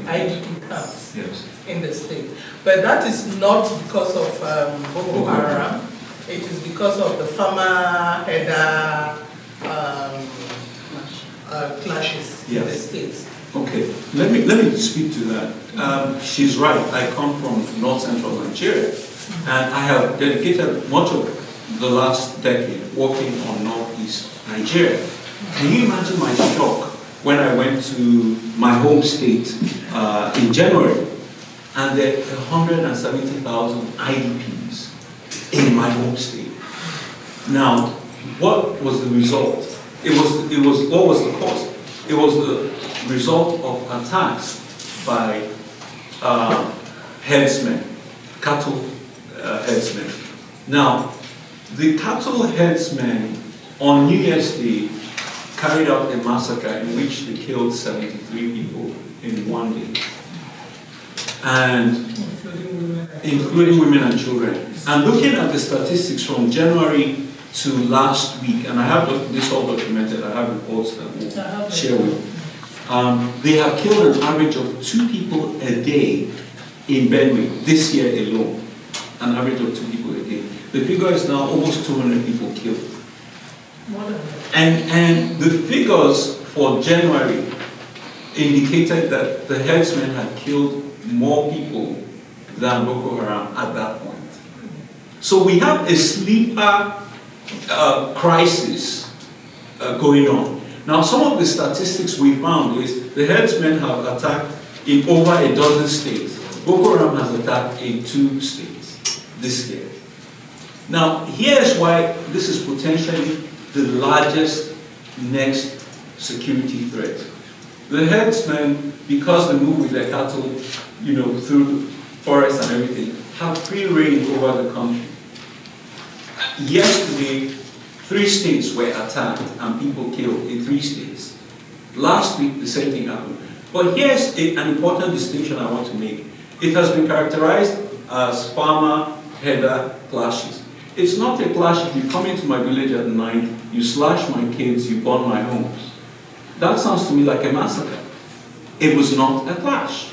IDP camps in the state. But that is not because of Boko Haram. It is because of the farmer-header clashes in the states. Okay, let me speak to that. She's right. I come from north central Nigeria, and I have dedicated much of the last decade working on northeast Nigeria. Can you imagine my shock when I went to my home state in January, and there are 170,000 IDPs in my home state. Now, what was the result? What was the cause? It was the result of attacks by headsmen, cattle headsmen. Now, the cattle headsmen on New Year's Day carried out a massacre in which they killed 73 people in one day, and including women and children. And looking at the statistics from January to last week, and I have this all documented, I have reports that we'll share with you. They have killed an average of 2 people a day in Benue this year alone. An average of 2 people a day. The figure is now almost 200 people killed. And the figures for January indicated that the headsmen had killed more people than Boko Haram at that point. So we have a sleeper crisis going on. Now, some of the statistics we found is the headsmen have attacked in over a dozen states. Boko Haram has attacked in 2 states this year. Now, here's why this is potentially the largest next security threat. The headsmen, because they move with their cattle, through forests and everything, have free reign over the country. Yesterday, 3 states were attacked and people killed in 3 states. Last week, the same thing happened. But here's an important distinction I want to make. It has been characterized as farmer-header clashes. It's not a clash if you come into my village at night, you slash my kids, you burn my homes. That sounds to me like a massacre. It was not a clash.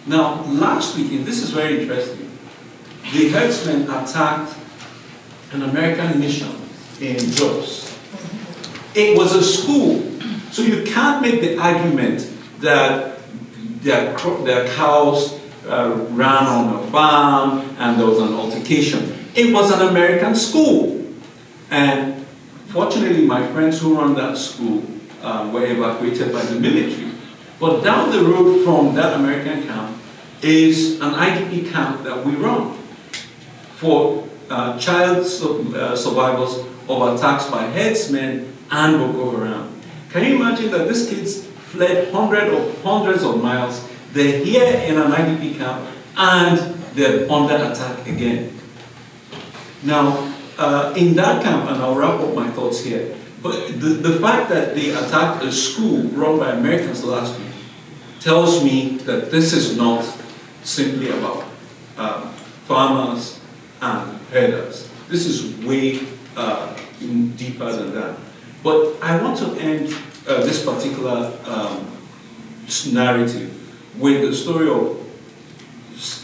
Now, last weekend, this is very interesting. The herdsmen attacked an American mission in Jos. It was a school. So you can't make the argument that their cows ran on a farm and there was an altercation education. It was an American school. And fortunately, my friends who run that school were evacuated by the military. But down the road from that American camp is an IDP camp that we run for child survivors of attacks by headsmen and Boko Haram. Can you imagine that these kids fled hundreds of miles, they're here in an IDP camp, and they're under attack again. Now, in that camp, and I'll wrap up my thoughts here, but the fact that they attacked a school run by Americans last week tells me that this is not simply about farmers and herders. This is way deeper than that. But I want to end this particular narrative with the story of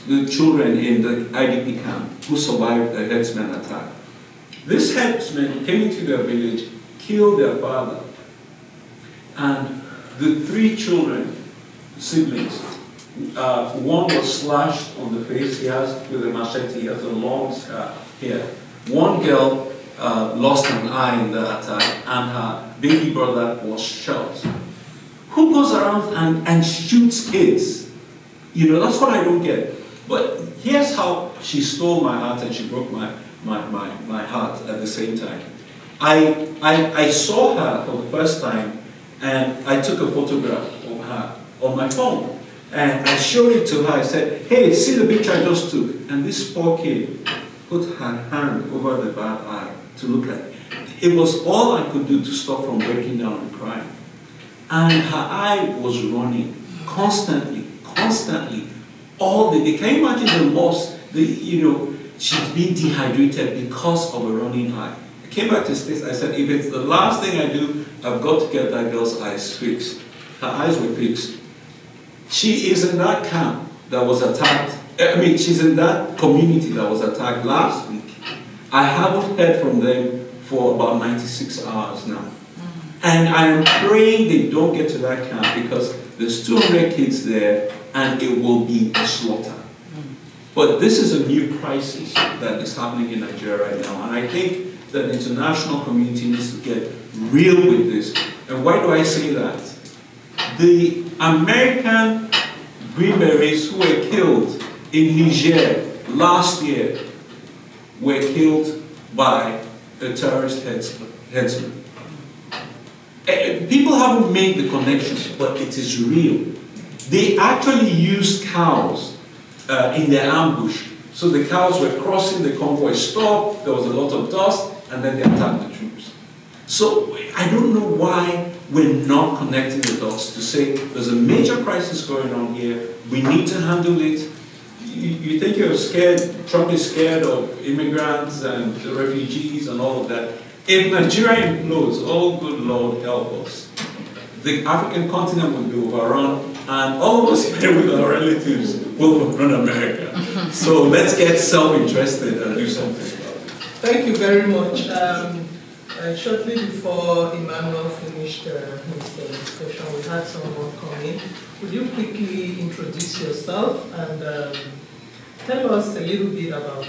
the children in the IDP camp who survived the headsman attack. This headsman came into their village, killed their father, and the 3 children, siblings, one was slashed on the face, he has with a machete, he has a long scar here. One girl lost an eye in the attack, and her baby brother was shot. Who goes around and shoots kids? You know, that's what I don't get. But here's how she stole my heart and she broke my heart at the same time. I saw her for the first time, and I took a photograph of her on my phone. And I showed it to her. I said, hey, see the picture I just took? And this poor kid put her hand over the bad eye to look at it. It was all I could do to stop from breaking down and crying. And her eye was running constantly, all the day. Can you imagine the loss? She's being dehydrated because of a running eye. I came back to the States. I said, if it's the last thing I do, I've got to get that girl's eyes fixed. Her eyes were fixed. She is in that camp that was attacked. She's in that community that was attacked last week. I haven't heard from them for about 96 hours now. And I am praying they don't get to that camp, because there's 200 kids there and it will be a slaughter. But this is a new crisis that is happening in Nigeria right now. And I think that the international community needs to get real with this. And why do I say that? The American Green Berets who were killed in Niger last year were killed by a terrorist headsman. People haven't made the connection, but it is real. They actually used cows in their ambush. So the cows were crossing, the convoy stopped, there was a lot of dust, and then they attacked the troops. So I don't know why we're not connecting the dots to say there's a major crisis going on here, we need to handle it. You think you're scared, Trump is scared of immigrants and the refugees and all of that. If Nigeria implodes, oh good Lord help us. The African continent will be overrun, and all of us here with our relatives will overrun America. So let's get self-interested and do something about it. Thank you very much. Shortly before Emmanuel finished his discussion, we had someone come in. Would you quickly introduce yourself and tell us a little bit about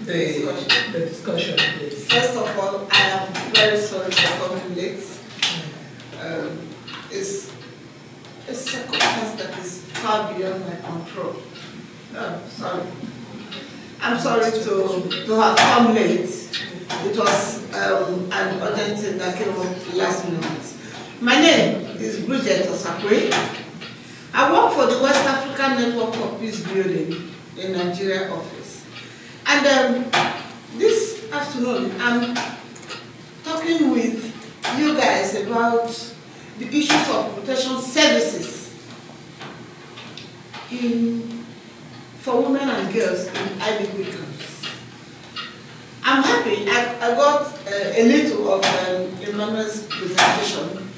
the discussion, please? First of all, I am very sorry for coming late. It's a circumstance that is far beyond my control. Sorry. I'm sorry to have come late. It was an urgent thing that came up last minute. My name is Bridget Osakwe. I work for the West African Network for Peace Building in Nigeria office. And this afternoon, I'm talking with you guys about the issues of protection services for women and girls in IDP camps. I'm happy. I got a little of Emmanuel's presentation,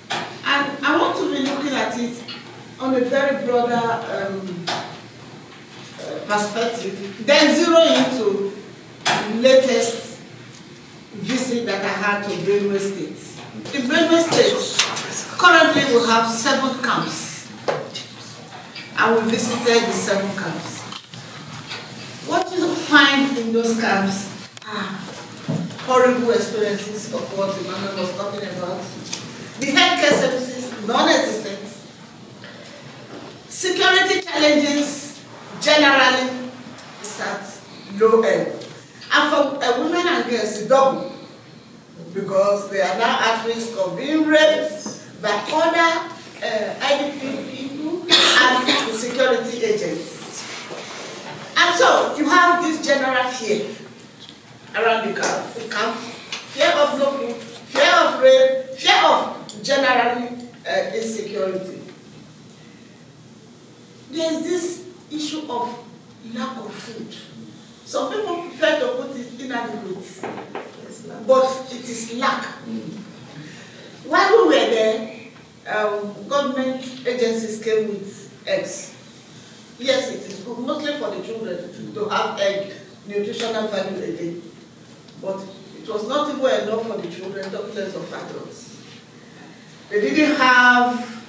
and I want to be looking at it on a very broader perspective, then zero into the latest visit that I had to Benue State. In Benue State, currently we have 7 camps, and we visited the 7 camps. find in those camps are horrible experiences of what Emmanuel was talking about. The healthcare services, non-existent. Security challenges, generally, is at low end. And for women and girls, it's double. Because they are now at risk of being raped by other IDP people and the security agents. And so you have this general fear around the camp, fear of no food, fear of rape, fear of generally insecurity. There's this issue of lack of food. Some people prefer to put it inadequate, but it is lack. While we were there, government agencies came with eggs. Yes, it is good, mostly for the children to have egg, nutritional value a day. But it was not even enough for the children, talk less of adults. They didn't have,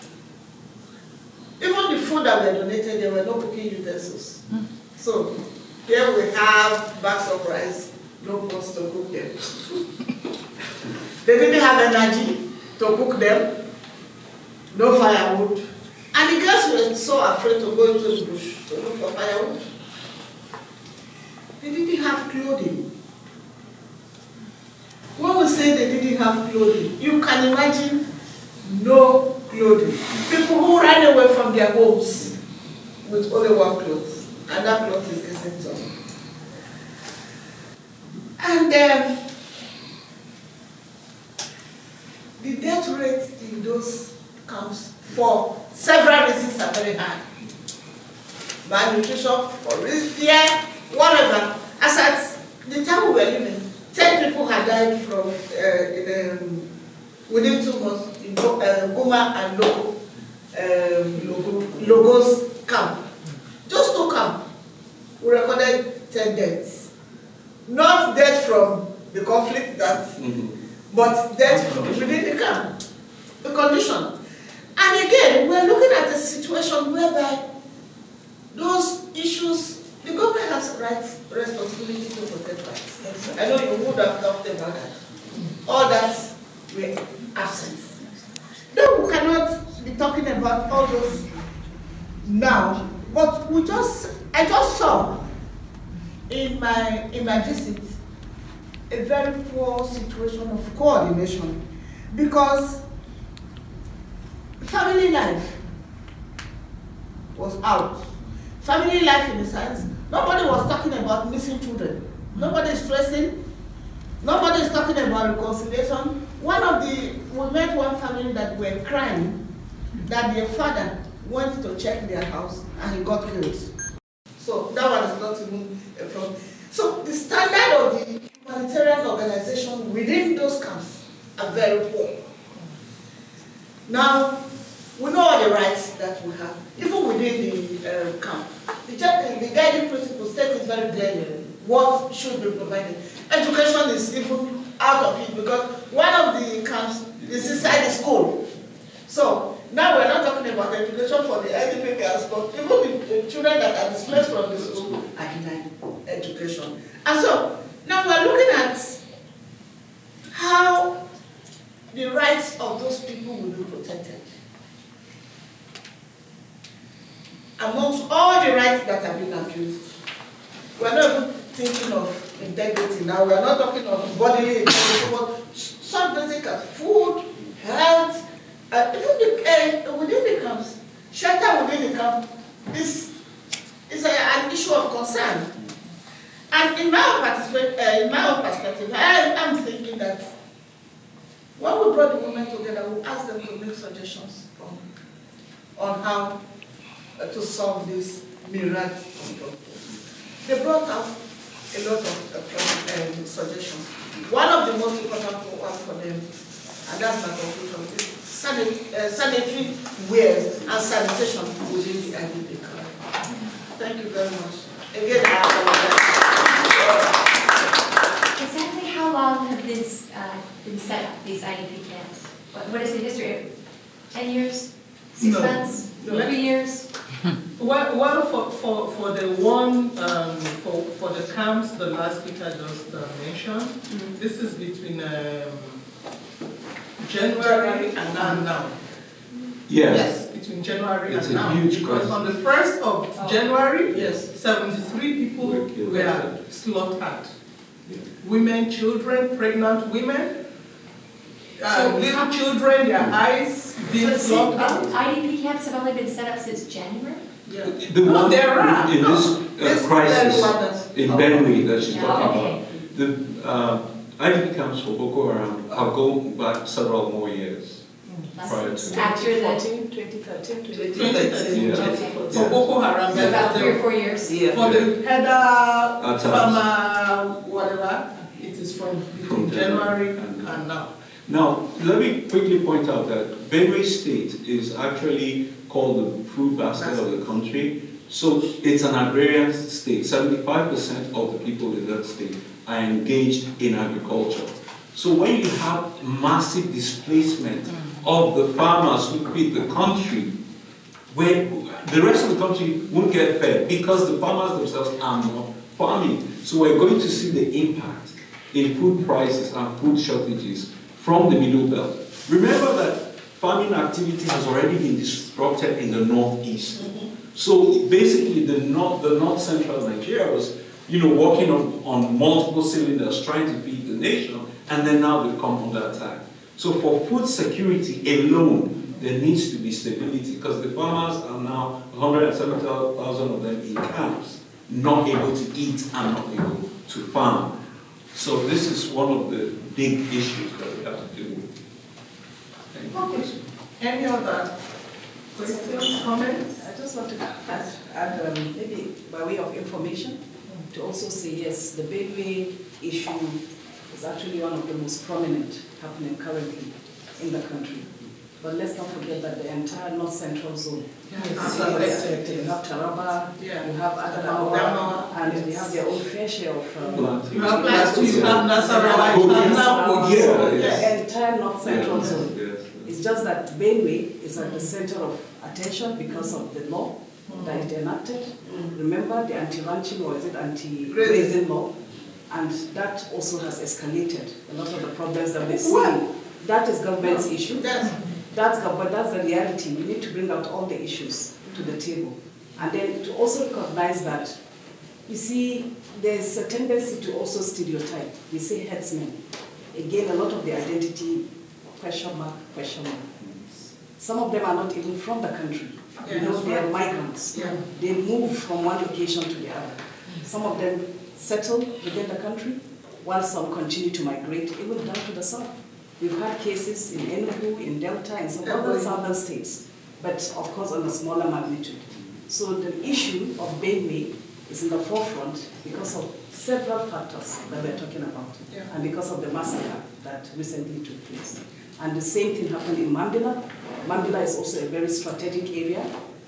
even the food that were donated, there were no cooking utensils. So here we have bags of rice, no pots to cook them. They didn't have energy to cook them, no firewood. And the girls were so afraid to go into the bush to look for firewood. They didn't have clothing. When we say they didn't have clothing, you can imagine no clothing. People who ran away from their homes with only one clothes, and that cloth is getting torn. And the death rate in those camps for several reasons are very high. Malnutrition, or fear, whatever. As at the time we were living, 10 people had died from within 2 months in Goma and Logos camp. Just 2 camps, we recorded 10 deaths. Not death from the conflict, but death from within the camp, the condition. And again, we're looking at a situation whereby those issues, the government has rights, responsibility to protect rights. I know you would have talked about that. All that were absent. No, we cannot be talking about all those now, but I just saw in my visit a very poor situation of coordination, because family life was out. Family life in the sense, nobody was talking about missing children. Nobody is stressing. Nobody is talking about reconciliation. We met one family that were crying that their father went to check their house and he got killed. So that one is not even a problem. So the standard of the humanitarian organization within those camps are very poor. Now, we know all the rights that we have, even within the camp. The guiding principle states very clearly what should be provided. Education is even out of it, because one of the camps is inside the school. So now we're not talking about education for the IDP camps, but even the children that are displaced from the school are denied education. And so now we're looking at how the rights of those people will be protected. Amongst all the rights that have been abused, we're not even thinking of integrity now. We're not talking of bodily integrity, but some basic as food, health, even within the camps, shelter within the camp is an issue of concern. And in my own perspective, I'm thinking that when we brought the women together, we asked them to make suggestions on how to solve this myriad. They brought out a lot of suggestions. One of the most important ones for them, and that's my conclusion, is sanitary wares and sanitation within the IDP camp. Thank you very much. Again, I apologize. Exactly how long have this been set up, these IDP camps? What is the history of 10 years? 6 months? 3 years? Well, for the one, for the camps, the last speaker just mentioned, this is between January and now. Yeah. Yes, between January It's and a now. huge Because crisis. on the 1st of January, Yes. 73 people Were killed. were slaughtered. Yeah. Women, children, pregnant women, So little how- children, their eyes being So slaughtered. IDP camps have only been set up since January? Yeah. The No, one there are. in this This crisis is one that's- in Benue that she's Yeah, talking okay. about, the IDP camps for Boko Haram have gone back several more years. Prior to- After the, 2013, 2013. Yeah. For Boko Haram, so about but 3 or 4 years? for the header, At farmer, whatever, it is from between January and- and now. Now, let me quickly point out that Benue State is actually called the food basket of the country. So it's an agrarian state. 75% of the people in that state are engaged in agriculture. So when you have massive displacement of the farmers who feed the country, where the rest of the country won't get fed because the farmers themselves are not farming. So we're going to see the impact in food prices and food shortages from the Middle Belt. Remember that farming activity has already been disrupted in the northeast. So basically the north central Nigeria was, working on multiple cylinders trying to feed the nation, and then now they've come under attack. So for food security alone, there needs to be stability because the farmers are now 170,000 of them in camps, not able to eat and not able to farm. So this is one of the big issues that we have to deal with. Okay. Any other questions, comments? I just want to add maybe by way of information, to also say yes, the Benue issue is actually one of the most prominent happening currently in the country. But let's not forget that the entire north central zone is affected. You have Taraba, Yeah. you have Adamawa, and they have their own fair share of Plant. You have Plateau, you have Nasarawa, you have Napo. Yeah, the entire north central Yes, zone. yes. It's just that Benue is at the center of attention because of the law that is enacted. Remember the anti-ranching or is it anti-grazing law? And that also has escalated a lot of the problems that we're seeing. That is government's issue. That's the reality. We need to bring out all the issues to the table. And then to also recognize that, you see, there's a tendency to also stereotype. We say headsmen. Again, a lot of the identity, question mark. Some of them are not even from the country. Yeah, You know, that's they are right. migrants. Yeah. They move from one location to the other. Some of them settle within the country, while some continue to migrate, even down to the south. We've had cases in Enugu, in Delta, in some other southern states, but of course on a smaller magnitude. So the issue of Benue is in the forefront because of several factors that we're talking about, and because of the massacre that recently took place. And the same thing happened in Mambila. Mambila is also a very strategic area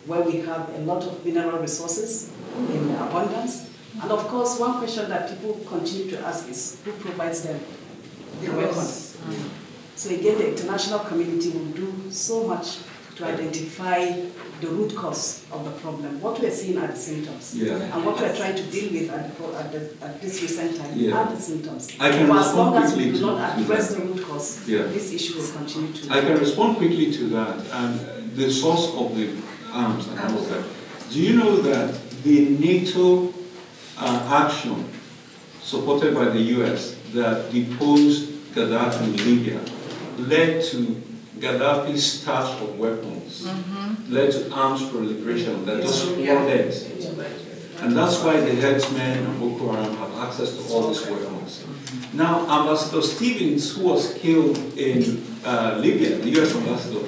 where we have a lot of mineral resources in abundance. And of course, one question that people continue to ask is, who provides them the weapons? So again, the international community will do so much to identify the root cause of the problem. What we're seeing are the symptoms. Yeah. And what we're trying to deal with at this recent time are the symptoms. I can For as long respond as we quickly do not to address that. the root cause, Yeah. this issue will continue to... I can respond quickly to that. And the source of the arms and all that. Do you know that the NATO action supported by the US that deposed Gaddafi in Libya led to Gaddafi's stash of weapons, led to arms proliferation that just flooded. And that's why the headsmen and Boko Haram have access to all these weapons. Now, Ambassador Stevens, who was killed in Libya, the US ambassador,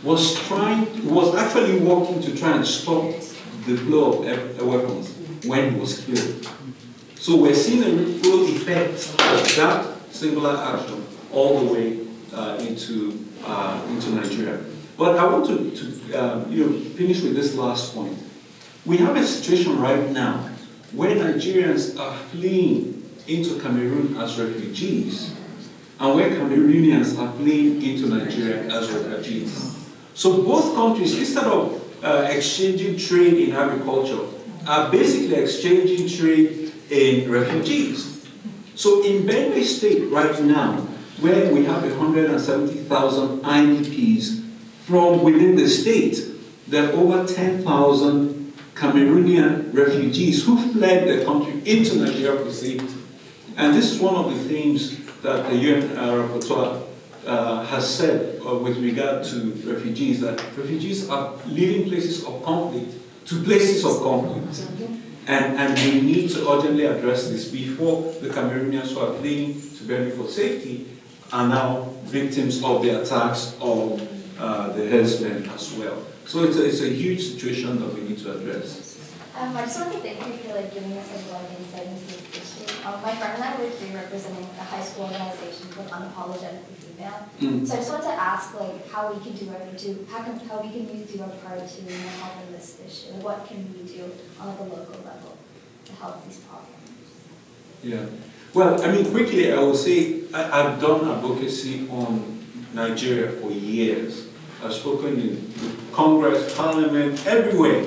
was actually working to try and stop the flow of weapons when he was killed. So we're seeing a ripple effect of that singular action all the way into Nigeria. But I want to finish with this last point. We have a situation right now where Nigerians are fleeing into Cameroon as refugees, and where Cameroonians are fleeing into Nigeria as refugees. So both countries, instead of exchanging trade in agriculture are basically exchanging trade in refugees. So in Benue State right now, where we have 170,000 IDPs from within the state, there are over 10,000 Cameroonian refugees who fled their country into Nigeria for safety. And this is one of the things that the UN rapporteur has said with regard to refugees, that refugees are leaving places of conflict to places of conflict. And we need to urgently address this before the Cameroonians who are fleeing to Benue for safety are now victims of the attacks of the herdsmen as well. So it's a huge situation that we need to address. I just want to thank you for giving us a lot of insight into this issue. My friend and I were here representing a high school organization called Unapologetically Female. So I just want to ask how we can do our how we can do our part to help in this issue. What can we do on the local level to help these problems? Yeah. Well, I mean, quickly, I will say I've done advocacy on Nigeria for years. I've spoken in Congress, Parliament, everywhere.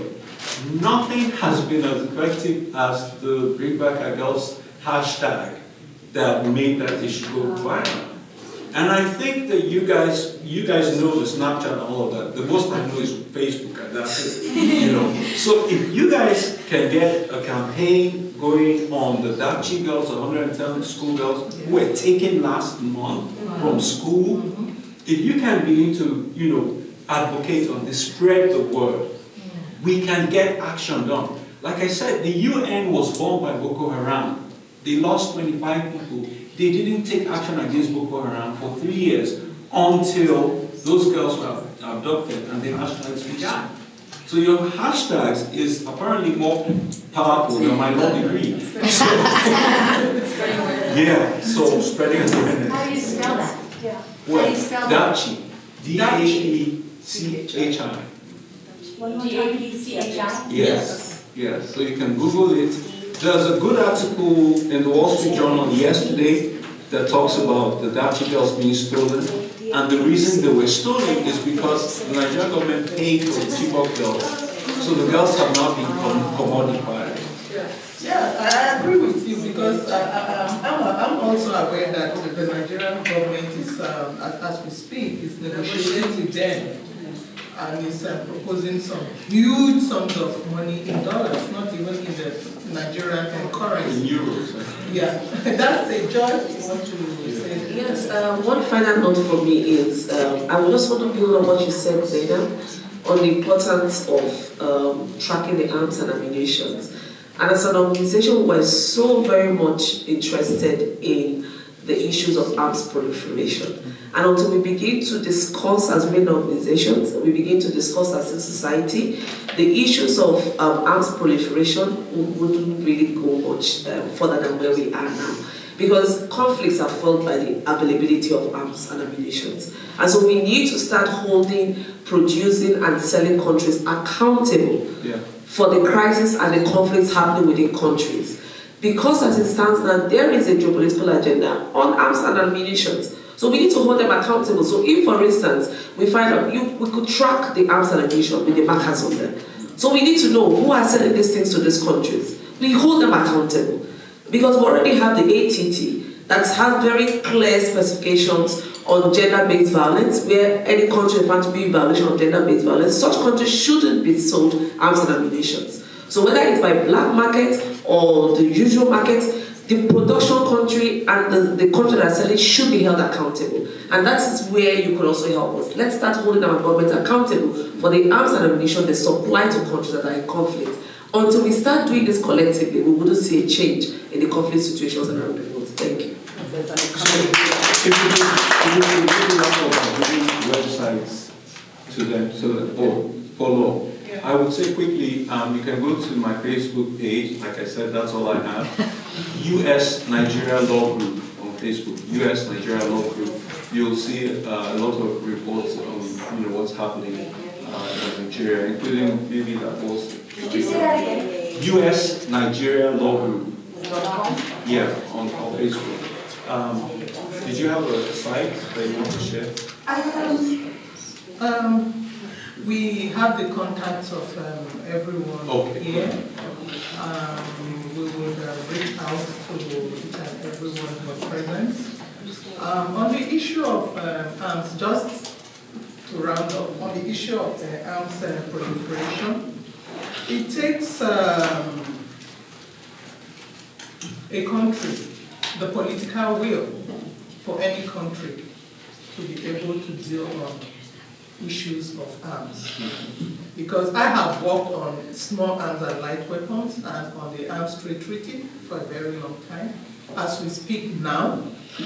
Nothing has been as effective as the Bring Back Our Girls hashtag that made that issue go viral. And I think that you guys know the Snapchat and all of that. The most I know is Facebook, and that's it. So if you guys can get a campaign going on the Dachi girls, 110 schoolgirls who were taken last month from school, if you can begin to, advocate on this, spread the word, we can get action done. Like I said, the UN was bombed by Boko Haram. They lost 25 people. They didn't take action against Boko Haram for 3 years until those girls were abducted and the hashtags began. So your hashtags is apparently more powerful than my law degree. So spreading awareness. How do you spell that? Yeah. Well, How do you spell that? Dachi. D-A-E-C-H-I. D-A-P-C-H-I? Yes. Yes. So you can Google it. There's a good article in the Wall Street Journal yesterday that talks about the Dachi girls being stolen. And the reason they were stolen is because the Nigerian government paid for the Chibok girls. So the girls have not been commodified. Yeah, I agree with you because I'm also aware that the Nigerian government is, as we speak, is negotiating with them and is proposing some huge sums of money in dollars, not even in the Nigerian currency. In euros. Yeah, that's a joy you want to say. Yes, one final note for me is, I would just want to build on what you said, Zainab, on the importance of tracking the arms and ammunition. And as an organization, we're so very much interested in the issues of arms proliferation. And until we begin to discuss as women organizations, we begin to discuss as a society, the issues of arms proliferation wouldn't really go much further than where we are now. Because conflicts are fueled by the availability of arms and ammunition. And so we need to start holding, producing and selling countries accountable for the crisis and the conflicts happening within countries. Because as it stands now, there is a geopolitical agenda on arms and ammunition. So we need to hold them accountable. So if, for instance, we find out we could track the arms and ammunition with the markers on them. So we need to know who are selling these things to these countries. We hold them accountable. Because we already have the ATT that has very clear specifications on gender-based violence, where any country found to be in violation of gender-based violence, such countries shouldn't be sold arms and ammunition. So whether it's by black market or the usual market, the production country and the country that is selling should be held accountable. And that is where you could also help us. Let's start holding our government accountable for the arms and ammunition they supply to countries that are in conflict. Until we start doing this collectively, we wouldn't see a change in the conflict situations around the world. Thank you. If you websites to them so that follow. I would say quickly, you can go to my Facebook page. Like I said, that's all I have. US Nigeria Law Group on Facebook. US Nigeria Law Group. You'll see a lot of reports on what's happening in Nigeria, including maybe that was. Did you say that again? US Nigeria Law Group. Yeah, on Facebook. Did you have a site that you want to share? We have the contacts of everyone Okay. here. We would reach out to each and everyone who was present. On the issue of arms, just to round up, on the issue of arms proliferation, it takes a country, the political will for any country to be able to deal on issues of arms. Because I have worked on small arms and light weapons and on the Arms Trade Treaty for a very long time. As we speak now,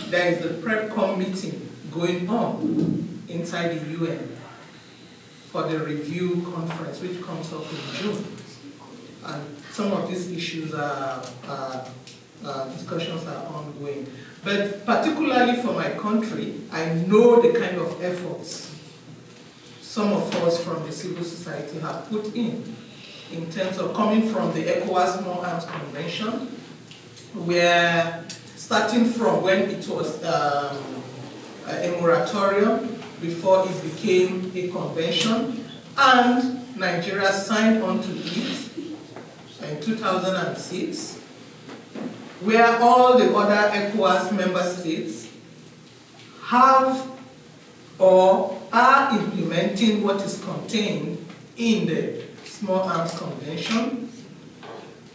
there is a PrepCom meeting going on inside the UN for the review conference, which comes up in June. And some of these issues discussions are ongoing. But particularly for my country, I know the kind of efforts some of us from the civil society have put in terms of coming from the ECOWAS Small Arms Convention, where starting from when it was a moratorium before it became a convention, and Nigeria signed on to it in 2006, where all the other ECOWAS member states have or are implementing what is contained in the Small Arms Convention,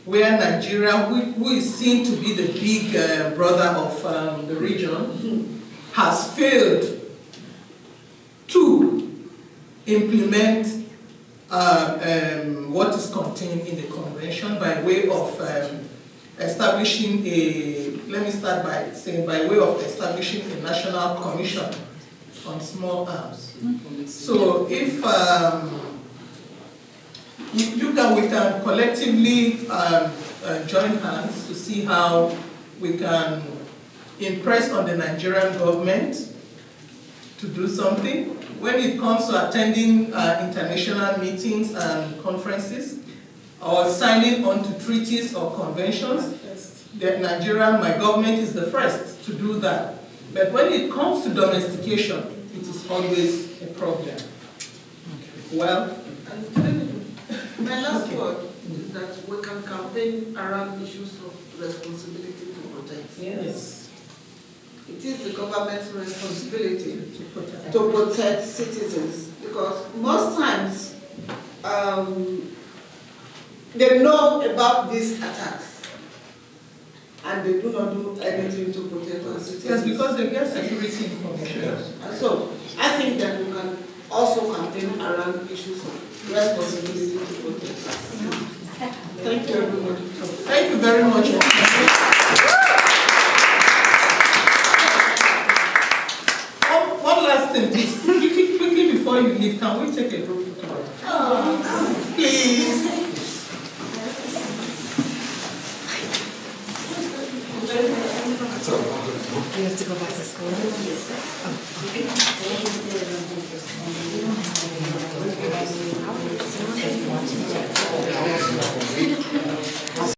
where Nigeria, who is seen to be the big brother of the region, has failed to implement what is contained in the convention by way of establishing let me start by saying, by way of establishing a national commission on small arms. So if we can collectively join hands to see how we can impress on the Nigerian government to do something. When it comes to attending international meetings and conferences, or signing on to treaties or conventions, Nigeria, my government is the first to do that. But when it comes to domestication, it is always a problem. Well, my last word is that we can campaign around issues of responsibility to protect. yes. It is the government's responsibility to protect citizens, because most times they know about these attacks and they do not do anything to protect our citizens. Yes, because they get security information. And so I think that we can also campaign around issues of responsibility to protect us. Thank you, everybody. Thank you very much. One last thing, please. Quickly before you leave, can we take a group photo? Please. You have to go back to school. Oh.